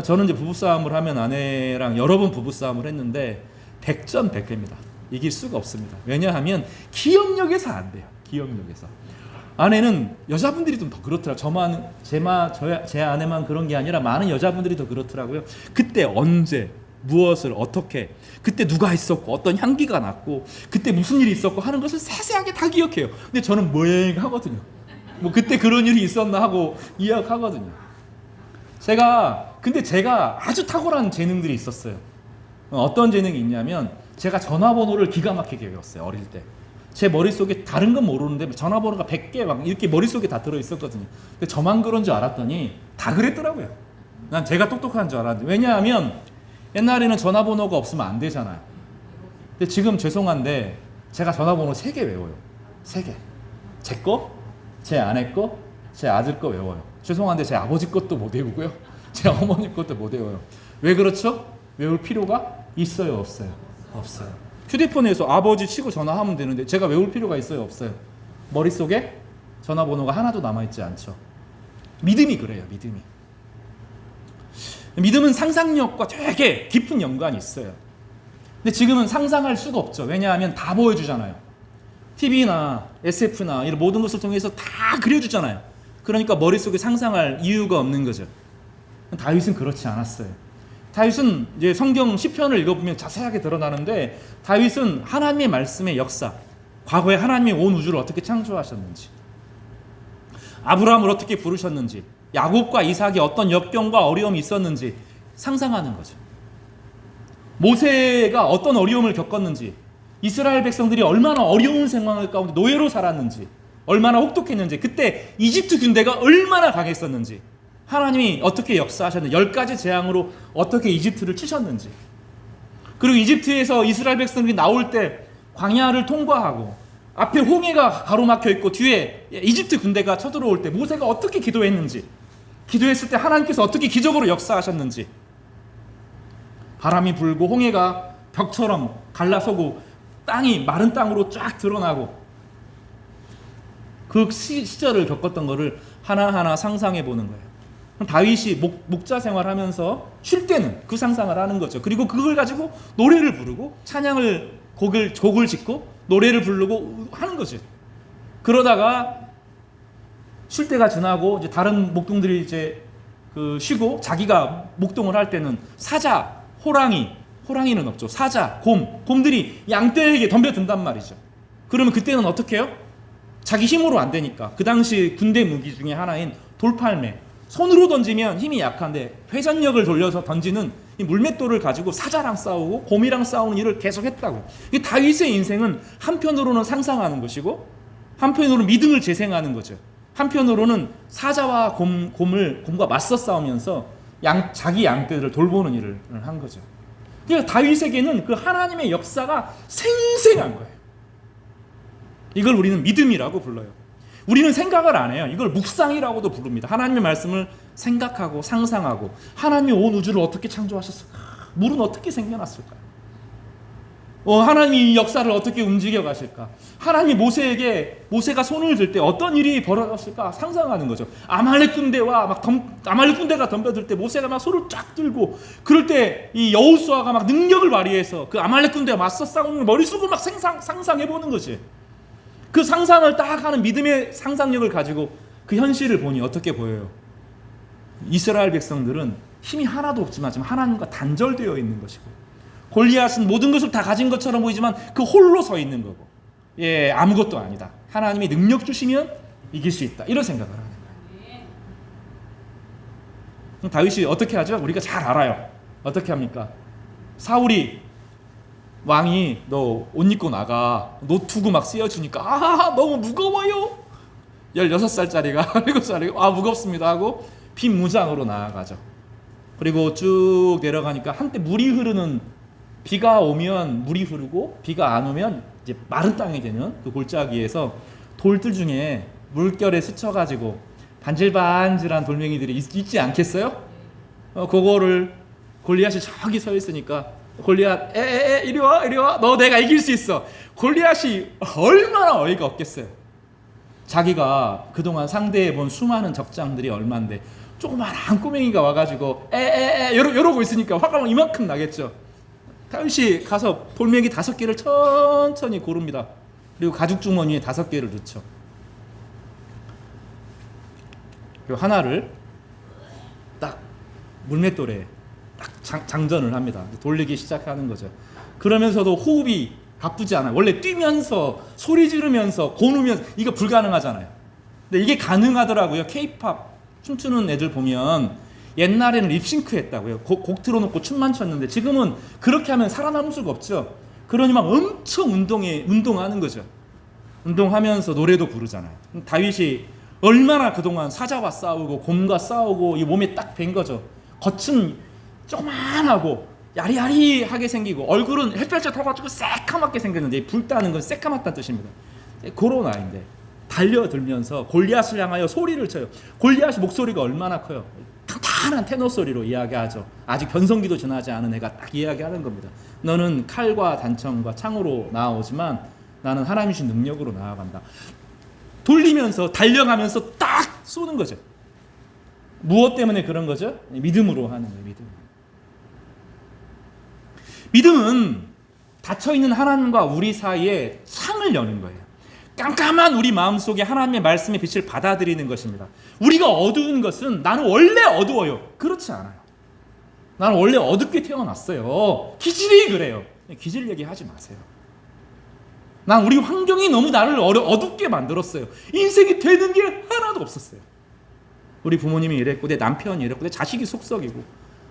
저는 이제 부부싸움을 하면 아내랑 여러 번 부부싸움을 했는데 100전 100패입니다. 이길 수가 없습니다. 왜냐하면 기억력에서 안 돼요. 기억력에서. 아내는 여자분들이 좀 더 그렇더라고요. 제 아내만 그런 게 아니라 많은 여자분들이 더 그렇더라고요. 그때 언제 무엇을 어떻게, 그때 누가 있었고 어떤 향기가 났고 그때 무슨 일이 있었고 하는 것을 세세하게 다 기억해요. 근데 저는 멍하거든요. 뭐 그때 그런 일이 있었나 하고 이야기하거든요. 근데 제가 아주 탁월한 재능들이 있었어요. 어떤 재능이 있냐면 제가 전화번호를 기가 막히게 외웠어요. 어릴 때. 제 머릿속에 다른 건 모르는데 전화번호가 100개 막 이렇게 머릿속에 다 들어있었거든요. 근데 저만 그런 줄 알았더니 다 그랬더라고요. 난 제가 똑똑한 줄 알았는데. 왜냐하면 옛날에는 전화번호가 없으면 안 되잖아요. 근데 지금 죄송한데 제가 전화번호 3개 외워요. 3개. 제 거, 제 아내 거, 제 아들 거 외워요. 죄송한데 제 아버지 것도 못 외우고요. 제 어머니 것도 못 외워요. 왜 그렇죠? 외울 필요가 있어요, 없어요? 없어요. 휴대폰에서 아버지 치고 전화하면 되는데 제가 외울 필요가 있어요, 없어요? 머릿속에 전화번호가 하나도 남아있지 않죠. 믿음이 그래요, 믿음이. 믿음은 상상력과 되게 깊은 연관이 있어요. 근데 지금은 상상할 수가 없죠. 왜냐하면 다 보여주잖아요. TV나 SF나 이런 모든 것을 통해서 다 그려주잖아요. 그러니까 머릿속에 상상할 이유가 없는 거죠. 다윗은 그렇지 않았어요. 다윗은 이제 성경 시편을 읽어보면 자세하게 드러나는데 다윗은 하나님의 말씀의 역사, 과거에 하나님이 온 우주를 어떻게 창조하셨는지, 아브라함을 어떻게 부르셨는지, 야곱과 이삭이 어떤 역경과 어려움이 있었는지 상상하는 거죠. 모세가 어떤 어려움을 겪었는지, 이스라엘 백성들이 얼마나 어려운 상황 가운데 노예로 살았는지, 얼마나 혹독했는지, 그때 이집트 군대가 얼마나 강했었는지, 하나님이 어떻게 역사하셨는지, 10가지 재앙으로 어떻게 이집트를 치셨는지, 그리고 이집트에서 이스라엘 백성들이 나올 때 광야를 통과하고 앞에 홍해가 가로막혀 있고 뒤에 이집트 군대가 쳐들어올 때 모세가 어떻게 기도했는지, 기도했을 때 하나님께서 어떻게 기적으로 역사하셨는지, 바람이 불고 홍해가 벽처럼 갈라서고 땅이 마른 땅으로 쫙 드러나고 그 시절을 겪었던 것을 하나하나 상상해 보는 거예요. 다윗이 목자 생활하면서 쉴 때는 그 상상을 하는 거죠. 그리고 그걸 가지고 노래를 부르고 찬양을 곡을 짓고 노래를 부르고 하는 거죠. 그러다가 쉴 때가 지나고 이제 다른 목동들이 이제 쉬고 자기가 목동을 할 때는 사자, 호랑이는 없죠. 사자, 곰들이 양떼에게 덤벼든단 말이죠. 그러면 그때는 어떻게 해요? 자기 힘으로 안 되니까 그 당시 군대 무기 중에 하나인 돌팔매, 손으로 던지면 힘이 약한데 회전력을 돌려서 던지는 이 물맷돌을 가지고 사자랑 싸우고 곰이랑 싸우는 일을 계속 했다고. 이 다윗의 인생은 한편으로는 상상하는 것이고 한편으로는 믿음을 재생하는 거죠. 한편으로는 사자와 곰과 맞서 싸우면서 자기 양떼를 돌보는 일을 한 거죠. 그러니까 다윗에게는 그 하나님의 역사가 생생한 거예요. 이걸 우리는 믿음이라고 불러요. 우리는 생각을 안 해요. 이걸 묵상이라고도 부릅니다. 하나님의 말씀을 생각하고 상상하고, 하나님이 온 우주를 어떻게 창조하셨을까? 물은 어떻게 생겨났을까? 하나님이 이 역사를 어떻게 움직여 가실까? 하나님이 모세가 손을 들 때 어떤 일이 벌어졌을까? 상상하는 거죠. 아말렉 군대가 덤벼들 때 모세가 막 손을 쫙 들고, 그럴 때 이 여호수아가 막 능력을 발휘해서 그 아말렉 군대와 맞서 싸우는 머릿속을 막 상상해 보는 거지. 그 상상을 딱 하는 믿음의 상상력을 가지고 그 현실을 보니 어떻게 보여요? 이스라엘 백성들은 힘이 하나도 없지만 지금 하나님과 단절되어 있는 것이고, 골리앗은 모든 것을 다 가진 것처럼 보이지만 그 홀로 서 있는 거고, 아무것도 아니다. 하나님이 능력 주시면 이길 수 있다. 이런 생각을 하는 거예요. 다윗이 어떻게 하죠? 우리가 잘 알아요. 어떻게 합니까? 사울이 왕이 너 옷 입고 나가, 노투구 막 씌워주니까 너무 무거워요. 16살짜리가 17살이고 무겁습니다 하고 빈 무장으로 나아가죠. 그리고 쭉 내려가니까 한때 비가 오면 물이 흐르고 비가 안 오면 이제 마른 땅이 되는 그 골짜기에서 돌들 중에 물결에 스쳐가지고 반질반질한 돌멩이들이 있지 않겠어요? 그거를 골리앗이 저기 서 있으니까 골리앗 이리 와 너 내가 이길 수 있어. 골리앗이 얼마나 어이가 없겠어요. 자기가 그동안 상대해본 수많은 적장들이 얼만데 조그마한 꼬맹이가 와가지고 이러고 있으니까 화가 이만큼 나겠죠. 다윗이 가서 돌멩이 5개를 천천히 고릅니다. 그리고 가죽 주머니에 5개를 넣죠. 그리고 하나를 딱 물맷돌에 딱 장전을 합니다. 돌리기 시작하는 거죠. 그러면서도 호흡이 가쁘지 않아요. 원래 뛰면서 소리 지르면서 고누면서 이거 불가능하잖아요. 근데 이게 가능하더라고요. K-팝 춤추는 애들 보면 옛날에는 립싱크 했다고요. 곡 틀어놓고 춤만 췄는데 지금은 그렇게 하면 살아남을 수가 없죠. 그러니 막 엄청 운동하는 거죠. 운동하면서 노래도 부르잖아요. 다윗이 얼마나 그동안 사자와 싸우고 곰과 싸우고 이 몸에 딱 밴 거죠. 겉은 조그만하고 야리야리하게 생기고 얼굴은 햇볕을 타가지고 새까맣게 생겼는데, 불타는 건 새까맣다는 뜻입니다. 그런 나이인데 달려들면서 골리앗을 향하여 소리를 쳐요. 골리앗이 목소리가 얼마나 커요. 탄탄한 테너 소리로 이야기하죠. 아직 변성기도 지나지 않은 애가 딱 이야기하는 겁니다. 너는 칼과 단청과 창으로 나아오지만 나는 하나님이 주신 능력으로 나아간다. 돌리면서 달려가면서 딱 쏘는 거죠. 무엇 때문에 그런 거죠? 믿음으로 하는 거예요. 믿음은 닫혀있는 하나님과 우리 사이에 창을 여는 거예요. 깜깜한 우리 마음속에 하나님의 말씀의 빛을 받아들이는 것입니다. 우리가 어두운 것은 나는 원래 어두워요. 그렇지 않아요. 나는 원래 어둡게 태어났어요. 기질이 그래요. 기질 얘기하지 마세요. 난 우리 환경이 너무 나를 어둡게 만들었어요. 인생이 되는 게 하나도 없었어요. 우리 부모님이 이랬고 내 남편이 이랬고 내 자식이 속썩이고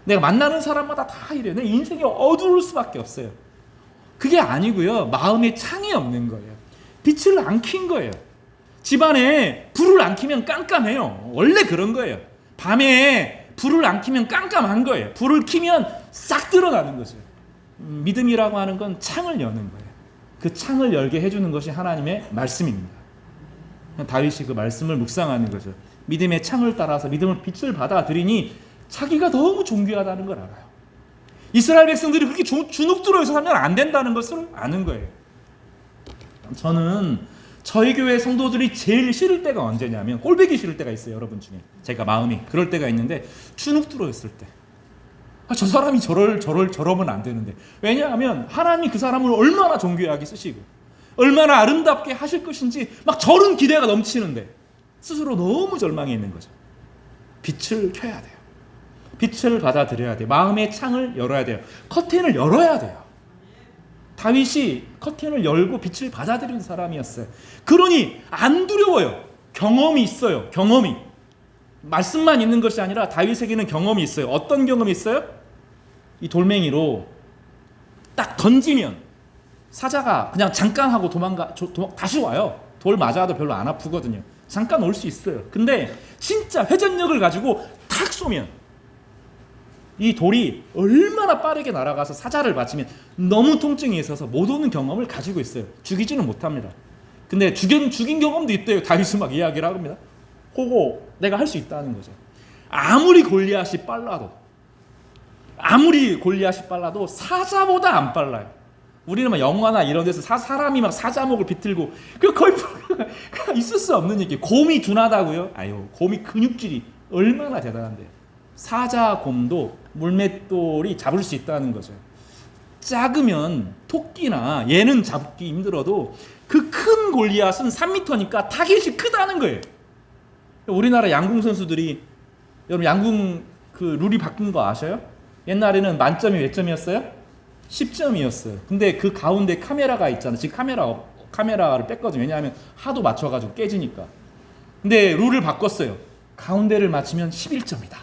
내가 만나는 사람마다 다 이래요. 내 인생이 어두울 수밖에 없어요. 그게 아니고요. 마음에 창이 없는 거예요. 빛을 안 킨 거예요. 집안에 불을 안 켜면 깜깜해요. 원래 그런 거예요. 밤에 불을 안 켜면 깜깜한 거예요. 불을 켜면 싹 드러나는 거죠. 믿음이라고 하는 건 창을 여는 거예요. 그 창을 열게 해주는 것이 하나님의 말씀입니다. 다윗이 그 말씀을 묵상하는 거죠. 믿음의 창을 따라서 믿음을 빛을 받아들이니 자기가 너무 존귀하다는 걸 알아요. 이스라엘 백성들이 그렇게 주눅들어서 살면 안 된다는 것을 아는 거예요. 저는 저희 교회 성도들이 제일 싫을 때가 언제냐면 꼴보기 싫을 때가 있어요. 여러분 중에 제가 마음이 그럴 때가 있는데 주눅들어 있을 때 저 사람이 저러면 안 되는데 왜냐하면 하나님이 그 사람을 얼마나 존귀하게 쓰시고 얼마나 아름답게 하실 것인지 막 저런 기대가 넘치는데 스스로 너무 절망해 있는 거죠. 빛을 켜야 돼요. 빛을 받아들여야 돼요. 마음의 창을 열어야 돼요. 커튼을 열어야 돼요. 다윗이 커튼을 열고 빛을 받아들이는 사람이었어요. 그러니 안 두려워요. 경험이 있어요. 경험이. 말씀만 있는 것이 아니라 다윗에게는 경험이 있어요. 어떤 경험이 있어요? 이 돌멩이로 딱 던지면 사자가 그냥 잠깐 하고 다시 와요. 돌 맞아도 별로 안 아프거든요. 잠깐 올 수 있어요. 근데 진짜 회전력을 가지고 탁 쏘면 이 돌이 얼마나 빠르게 날아가서 사자를 맞으면 너무 통증이 있어서 못 오는 경험을 가지고 있어요. 죽이지는 못합니다. 근데 죽인 경험도 있대요. 다윗은 막 이야기를 합니다. 그거 내가 할 수 있다는 거죠. 아무리 골리앗이 빨라도 사자보다 안 빨라요. 우리는 막 영화나 이런 데서 사람이 막 사자목을 비틀고 그 거의 있을 수 없는 얘기. 곰이 둔하다고요? 아유, 곰이 근육질이 얼마나 대단한데요. 사자, 곰도 물맷돌이 잡을 수 있다는 거죠. 작으면 토끼나 얘는 잡기 힘들어도 그 큰 골리앗은 3m니까 타겟이 크다는 거예요. 우리나라 양궁 선수들이 여러분 양궁 그 룰이 바뀐 거 아셔요? 옛날에는 만점이 몇 점이었어요? 10점이었어요. 근데 그 가운데 카메라가 있잖아요. 지금 카메라를 뺐거든요. 왜냐하면 하도 맞춰가지고 깨지니까. 근데 룰을 바꿨어요. 가운데를 맞추면 11점이다.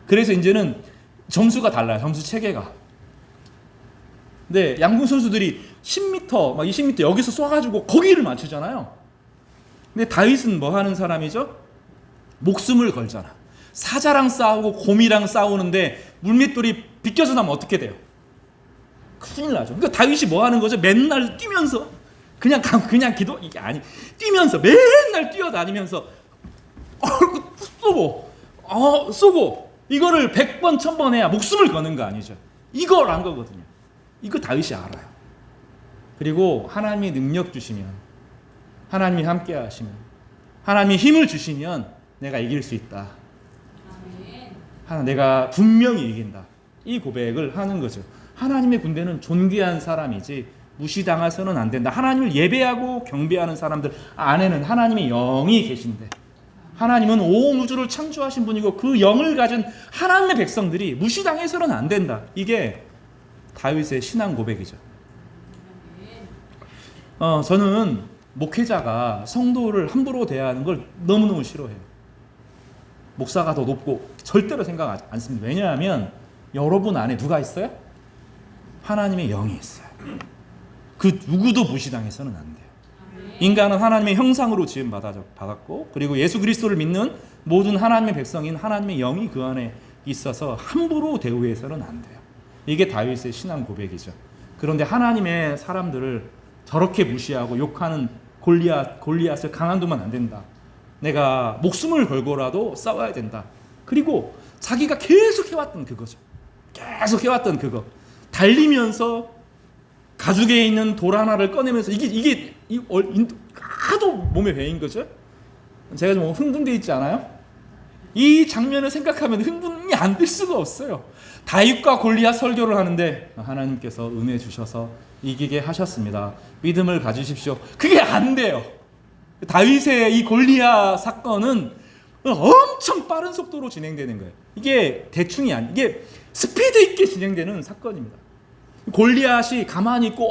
그래서 이제는 점수가 달라요. 점수 체계가. 근데 양궁 선수들이 10m, 막 20m 여기서 쏴가지고 거기를 맞추잖아요. 근데 다윗은 뭐 하는 사람이죠? 목숨을 걸잖아. 사자랑 싸우고 곰이랑 싸우는데 물맷돌이 비껴서 나면 어떻게 돼요? 큰일 나죠. 그러니까 다윗이 뭐 하는 거죠? 맨날 뛰면서 그냥 기도 이게 아니 뛰면서 맨날 뛰어다니면서 쏘고 이거를 100번 1000번 해야 목숨을 거는 거 아니죠. 이걸 한 거거든요. 이거 다윗이 알아요. 그리고 하나님이 능력 주시면 하나님이 함께 하시면 하나님이 힘을 주시면 내가 이길 수 있다. 내가 분명히 이긴다. 이 고백을 하는 거죠. 하나님의 군대는 존귀한 사람이지 무시당해서는 안 된다. 하나님을 예배하고 경배하는 사람들 안에는 하나님의 영이 계신데 하나님은 온 우주를 창조하신 분이고 그 영을 가진 하나님의 백성들이 무시당해서는 안 된다. 이게 다윗의 신앙 고백이죠. 저는 목회자가 성도를 함부로 대하는 걸 너무너무 싫어해요. 목사가 더 높고 절대로 생각 않습니다. 왜냐하면 여러분 안에 누가 있어요? 하나님의 영이 있어요. 그 누구도 무시당해서는 안 돼요. 인간은 하나님의 형상으로 지음 받았고 그리고 예수 그리스도를 믿는 모든 하나님의 백성인 하나님의 영이 그 안에 있어서 함부로 대우해서는 안 돼요. 이게 다윗의 신앙 고백이죠. 그런데 하나님의 사람들을 저렇게 무시하고 욕하는 골리앗을 가만두면 안 된다. 내가 목숨을 걸고라도 싸워야 된다. 그리고 자기가 계속 해왔던 그거죠. 계속 해왔던 그거. 달리면서 가죽에 있는 돌 하나를 꺼내면서 이게 하도 몸에 배인 거죠. 제가 좀 흥분돼 있지 않아요? 이 장면을 생각하면 흥분이 안 될 수가 없어요. 다윗과 골리앗 설교를 하는데 하나님께서 은혜 주셔서 이기게 하셨습니다. 믿음을 가지십시오. 그게 안 돼요. 다윗의 이 골리앗 사건은 엄청 빠른 속도로 진행되는 거예요. 이게 대충이 아니, 이게 스피드 있게 진행되는 사건입니다. 골리앗이 가만히 있고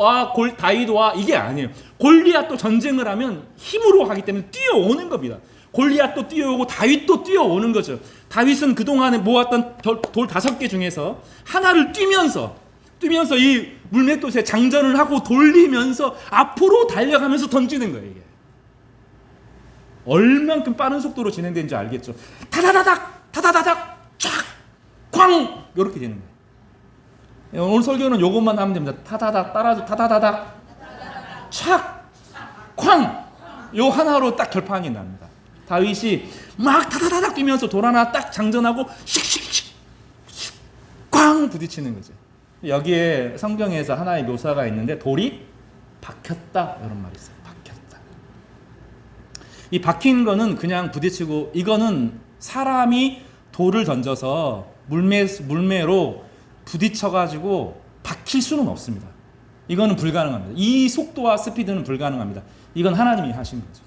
다윗 와 이게 아니에요. 골리앗도 전쟁을 하면 힘으로 하기 때문에 뛰어오는 겁니다. 골리앗도 뛰어오고 다윗도 뛰어오는 거죠. 다윗은 그동안에 모았던 돌 5개 중에서 하나를 뛰면서 이 물맷돌에 장전을 하고 돌리면서 앞으로 달려가면서 던지는 거예요. 이게 얼만큼 빠른 속도로 진행되는지 알겠죠. 타다다닥 쫙 이렇게 되는 거예요. 오늘 설교는 이것만 하면 됩니다. 타다닥 따라서 타다다닥 촥 요 하나로 딱 결판이 납니다. 다윗이 막 타다다닥 뛰면서 돌 하나 딱 장전하고 씩씩씩 꽝 부딪히는 거죠. 여기에 성경에서 하나의 묘사가 있는데 돌이 박혔다 이런 말이 있어요. 박혔다. 이 박힌 거는 그냥 부딪히고, 이거는 사람이 돌을 던져서 물매로 부딪혀가지고 박힐 수는 없습니다. 이거는 불가능합니다. 이 속도와 스피드는 불가능합니다. 이건 하나님이 하신 거죠.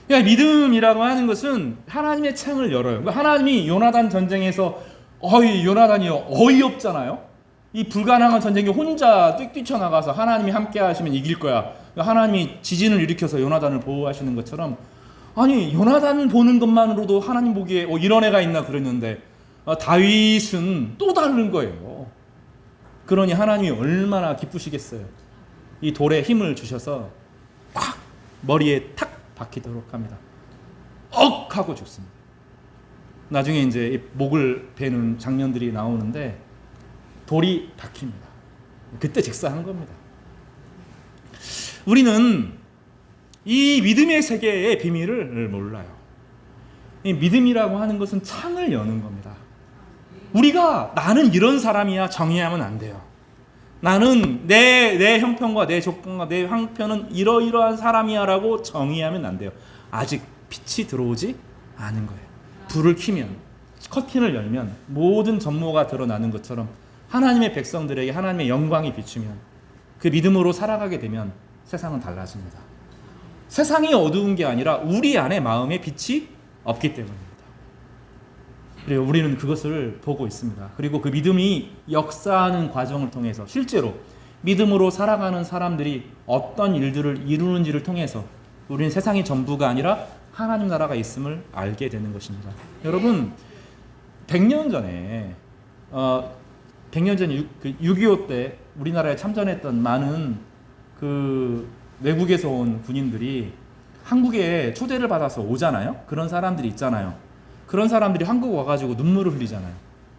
그러니까 믿음이라고 하는 것은 하나님의 창을 열어요. 그러니까 하나님이 요나단 전쟁에서 요나단이 어이없잖아요. 이 불가능한 전쟁에 혼자 뛰쳐나가서 하나님이 함께 하시면 이길 거야. 그러니까 하나님이 지진을 일으켜서 요나단을 보호하시는 것처럼, 아니 요나단 보는 것만으로도 하나님 보기에 이런 애가 있나 그랬는데 다윗은 또 다른 거예요. 그러니 하나님이 얼마나 기쁘시겠어요. 이 돌에 힘을 주셔서 콱 머리에 탁 박히도록 합니다. 억 하고 죽습니다. 나중에 이제 목을 베는 장면들이 나오는데 돌이 박힙니다. 그때 직사한 겁니다. 우리는 이 믿음의 세계의 비밀을 몰라요. 이 믿음이라고 하는 것은 창을 여는 겁니다. 우리가 나는 이런 사람이야 정의하면 안 돼요. 나는 내 형편과 내 조건과 내 형편은 이러이러한 사람이야 라고 정의하면 안 돼요. 아직 빛이 들어오지 않은 거예요. 불을 켜면, 커튼을 열면 모든 전모가 드러나는 것처럼 하나님의 백성들에게 하나님의 영광이 비추면, 그 믿음으로 살아가게 되면 세상은 달라집니다. 세상이 어두운 게 아니라 우리 안에 마음에 빛이 없기 때문입니다. 그리고 우리는 그것을 보고 있습니다. 그리고 그 믿음이 역사하는 과정을 통해서 실제로 믿음으로 살아가는 사람들이 어떤 일들을 이루는지를 통해서 우리는 세상이 전부가 아니라 하나님 나라가 있음을 알게 되는 것입니다. 여러분, 100년 전에 6.25 때 우리나라에 참전했던 많은 그 외국에서 온 군인들이 한국에 초대를 받아서 오잖아요. 그런 사람들이 있잖아요. 그런 사람들이 한국 와가지고 눈물을 흘리잖아요.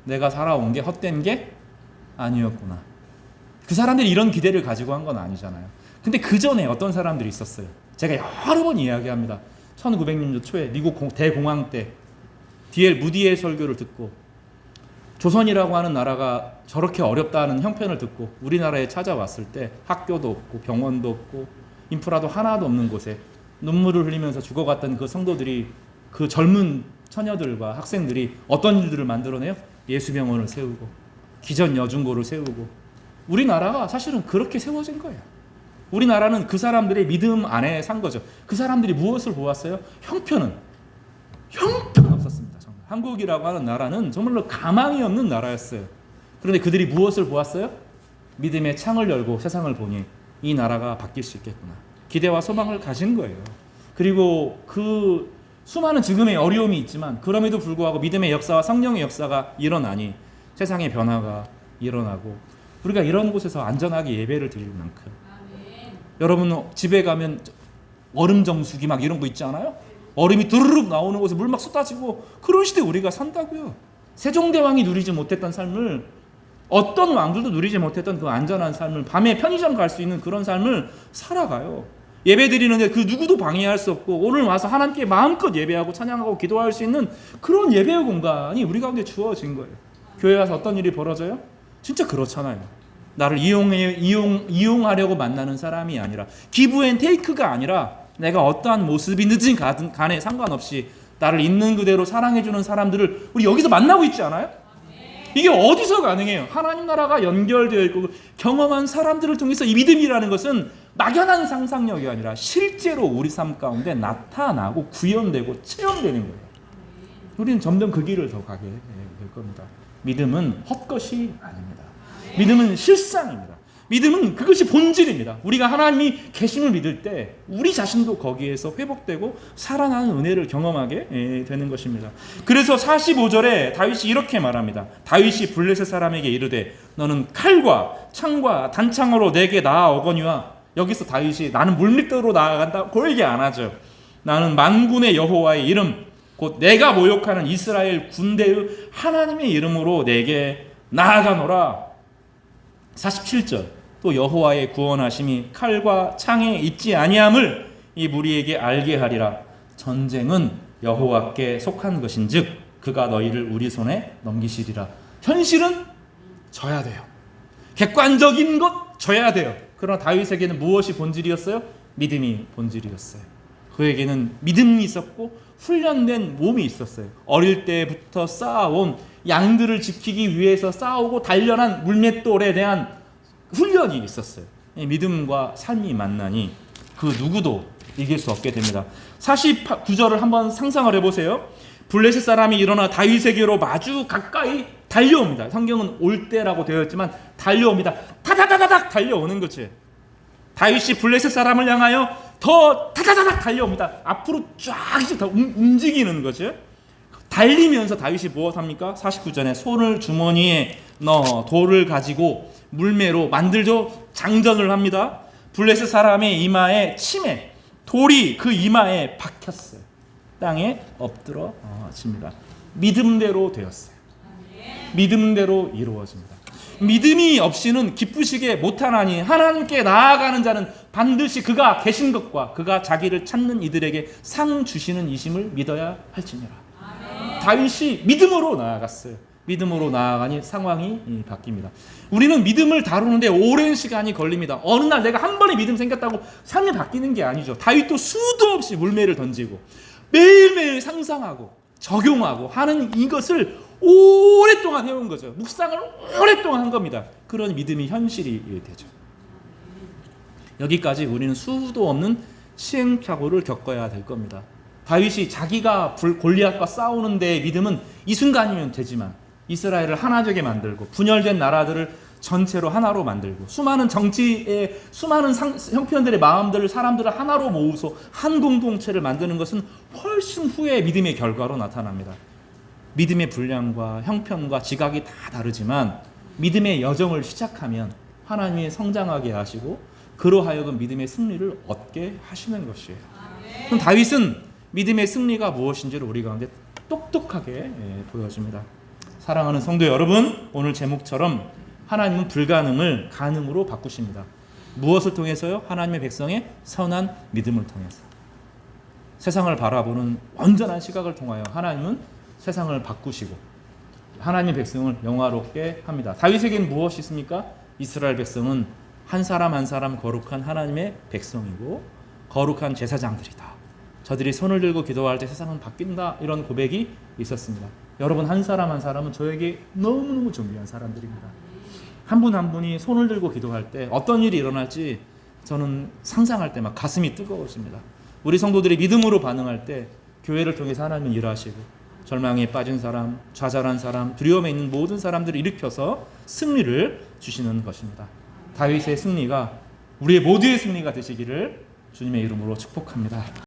내가 살아온 게 헛된 게 아니었구나. 그 사람들이 이런 기대를 가지고 한 건 아니잖아요. 근데 그 전에 어떤 사람들이 있었어요. 제가 여러 번 이야기합니다. 1900년도 초에 미국 대공황 때 D.L. 무디의 설교를 듣고 조선이라고 하는 나라가 저렇게 어렵다는 형편을 듣고 우리나라에 찾아왔을 때 학교도 없고 병원도 없고 인프라도 하나도 없는 곳에 눈물을 흘리면서 죽어갔던 그 성도들이, 그 젊은 처녀들과 학생들이 어떤 일들을 만들어내요? 예수병원을 세우고 기전 여중고를 세우고. 우리나라가 사실은 그렇게 세워진 거예요. 우리나라는 그 사람들의 믿음 안에 산 거죠. 그 사람들이 무엇을 보았어요? 형편 없었습니다. 정말. 한국이라고 하는 나라는 정말로 가망이 없는 나라였어요. 그런데 그들이 무엇을 보았어요? 믿음의 창을 열고 세상을 보니 이 나라가 바뀔 수 있겠구나. 기대와 소망을 가진 거예요. 그리고 그 수많은 지금의 어려움이 있지만 그럼에도 불구하고 믿음의 역사와 성령의 역사가 일어나니 세상의 변화가 일어나고 우리가 이런 곳에서 안전하게 예배를 드릴 만큼. 아멘. 여러분 집에 가면 얼음 정수기 막 이런 거 있지 않아요? 얼음이 두루룩 나오는 곳에 물 막 쏟아지고 그런 시대에 우리가 산다고요. 세종대왕이 누리지 못했던 삶을, 어떤 왕들도 누리지 못했던 그 안전한 삶을, 밤에 편의점 갈 수 있는 그런 삶을 살아가요. 예배 드리는데 그 누구도 방해할 수 없고 오늘 와서 하나님께 마음껏 예배하고 찬양하고 기도할 수 있는 그런 예배의 공간이 우리 가운데 주어진 거예요. 교회 와서 어떤 일이 벌어져요? 진짜 그렇잖아요. 나를 이용하려고 만나는 사람이 아니라, 기브 앤 테이크가 아니라 내가 어떠한 모습이든지 간에 상관없이 나를 있는 그대로 사랑해주는 사람들을 우리 여기서 만나고 있지 않아요? 이게 어디서 가능해요? 하나님 나라가 연결되어 있고 경험한 사람들을 통해서 이 믿음이라는 것은 막연한 상상력이 아니라 실제로 우리 삶 가운데 나타나고 구현되고 체험되는 거예요. 우리는 점점 그 길을 더 가게 될 겁니다. 믿음은 헛것이 아닙니다. 믿음은 실상입니다. 믿음은 그것이 본질입니다. 우리가 하나님이 계심을 믿을 때 우리 자신도 거기에서 회복되고 살아나는 은혜를 경험하게 되는 것입니다. 그래서 45절에 다윗이 이렇게 말합니다. 다윗이 블레셋 사람에게 이르되 너는 칼과 창과 단창으로 내게 나아오거니와. 여기서 다윗이 나는 물밑으로 나아간다 그 얘기 안 하죠. 나는 만군의 여호와의 이름 곧 내가 모욕하는 이스라엘 군대의 하나님의 이름으로 내게 나아가노라. 47절 또 여호와의 구원하심이 칼과 창에 있지 아니함을 이 무리에게 알게 하리라. 전쟁은 여호와께 속한 것인즉 그가 너희를 우리 손에 넘기시리라. 현실은 져야 돼요. 객관적인 것 져야 돼요. 그러나 다윗에게는 무엇이 본질이었어요? 믿음이 본질이었어요. 그에게는 믿음이 있었고 훈련된 몸이 있었어요. 어릴 때부터 쌓아온 양들을 지키기 위해서 싸우고 단련한 물맷돌에 대한 훈련이 있었어요. 믿음과 삶이 만나니 그 누구도 이길 수 없게 됩니다. 49절을 한번 상상을 해보세요. 블레셋 사람이 일어나 다윗에게로 마주 가까이 달려옵니다. 성경은 올 때라고 되어 있지만 달려옵니다. 타다다다닥 달려오는 거지. 다윗이 블레셋 사람을 향하여 더 타다다닥 달려옵니다. 앞으로 쫙 더 움직이는 거죠. 달리면서 다윗이 무엇 합니까? 49절에 손을 주머니에 넣어 돌을 가지고 물매로 만들죠. 장전을 합니다. 블레셋 사람의 이마에 침에 돌이 그 이마에 박혔어요. 땅에 엎드러 집니다. 믿음대로 되었어요. 믿음대로 이루어집니다. 믿음이 없이는 기쁘시게 못하나니 하나님께 나아가는 자는 반드시 그가 계신 것과 그가 자기를 찾는 이들에게 상 주시는 이심을 믿어야 할지니라. 다윗이 믿음으로 나아갔어요. 믿음으로 나아가니 상황이 바뀝니다. 우리는 믿음을 다루는데 오랜 시간이 걸립니다. 어느 날 내가 한 번에 믿음 생겼다고 삶이 바뀌는 게 아니죠. 다윗도 수도 없이 물매를 던지고 매일매일 상상하고 적용하고 하는 이것을 오랫동안 해온 거죠. 묵상을 오랫동안 한 겁니다. 그런 믿음이 현실이 되죠. 여기까지 우리는 수도 없는 시행착오를 겪어야 될 겁니다. 다윗이 자기가 골리앗과 싸우는 데의 믿음은 이 순간이면 되지만 이스라엘을 하나되게 만들고 분열된 나라들을 전체로 하나로 만들고 수많은 정치의 수많은 형편들의 마음들을 사람들을 하나로 모으서 한 공동체를 만드는 것은 훨씬 후에 믿음의 결과로 나타납니다. 믿음의 분량과 형편과 지각이 다 다르지만 믿음의 여정을 시작하면 하나님이 성장하게 하시고 그로 하여금 믿음의 승리를 얻게 하시는 것이에요. 그럼 다윗은 믿음의 승리가 무엇인지를 우리 가운데 똑똑하게 보여줍니다. 사랑하는 성도 여러분, 오늘 제목처럼 하나님은 불가능을 가능으로 바꾸십니다. 무엇을 통해서요? 하나님의 백성의 선한 믿음을 통해서. 세상을 바라보는 온전한 시각을 통하여 하나님은 세상을 바꾸시고 하나님의 백성을 영화롭게 합니다. 다윗에게는 무엇이 있습니까? 이스라엘 백성은 한 사람 한 사람 거룩한 하나님의 백성이고 거룩한 제사장들이다. 저들이 손을 들고 기도할 때 세상은 바뀐다. 이런 고백이 있었습니다. 여러분 한 사람 한 사람은 저에게 너무너무 존귀한 사람들입니다. 한 분 한 분이 손을 들고 기도할 때 어떤 일이 일어날지 저는 상상할 때 막 가슴이 뜨거워집니다. 우리 성도들이 믿음으로 반응할 때 교회를 통해서 하나님은 일하시고 절망에 빠진 사람, 좌절한 사람, 두려움에 있는 모든 사람들을 일으켜서 승리를 주시는 것입니다. 다윗의 승리가 우리의 모두의 승리가 되시기를 주님의 이름으로 축복합니다.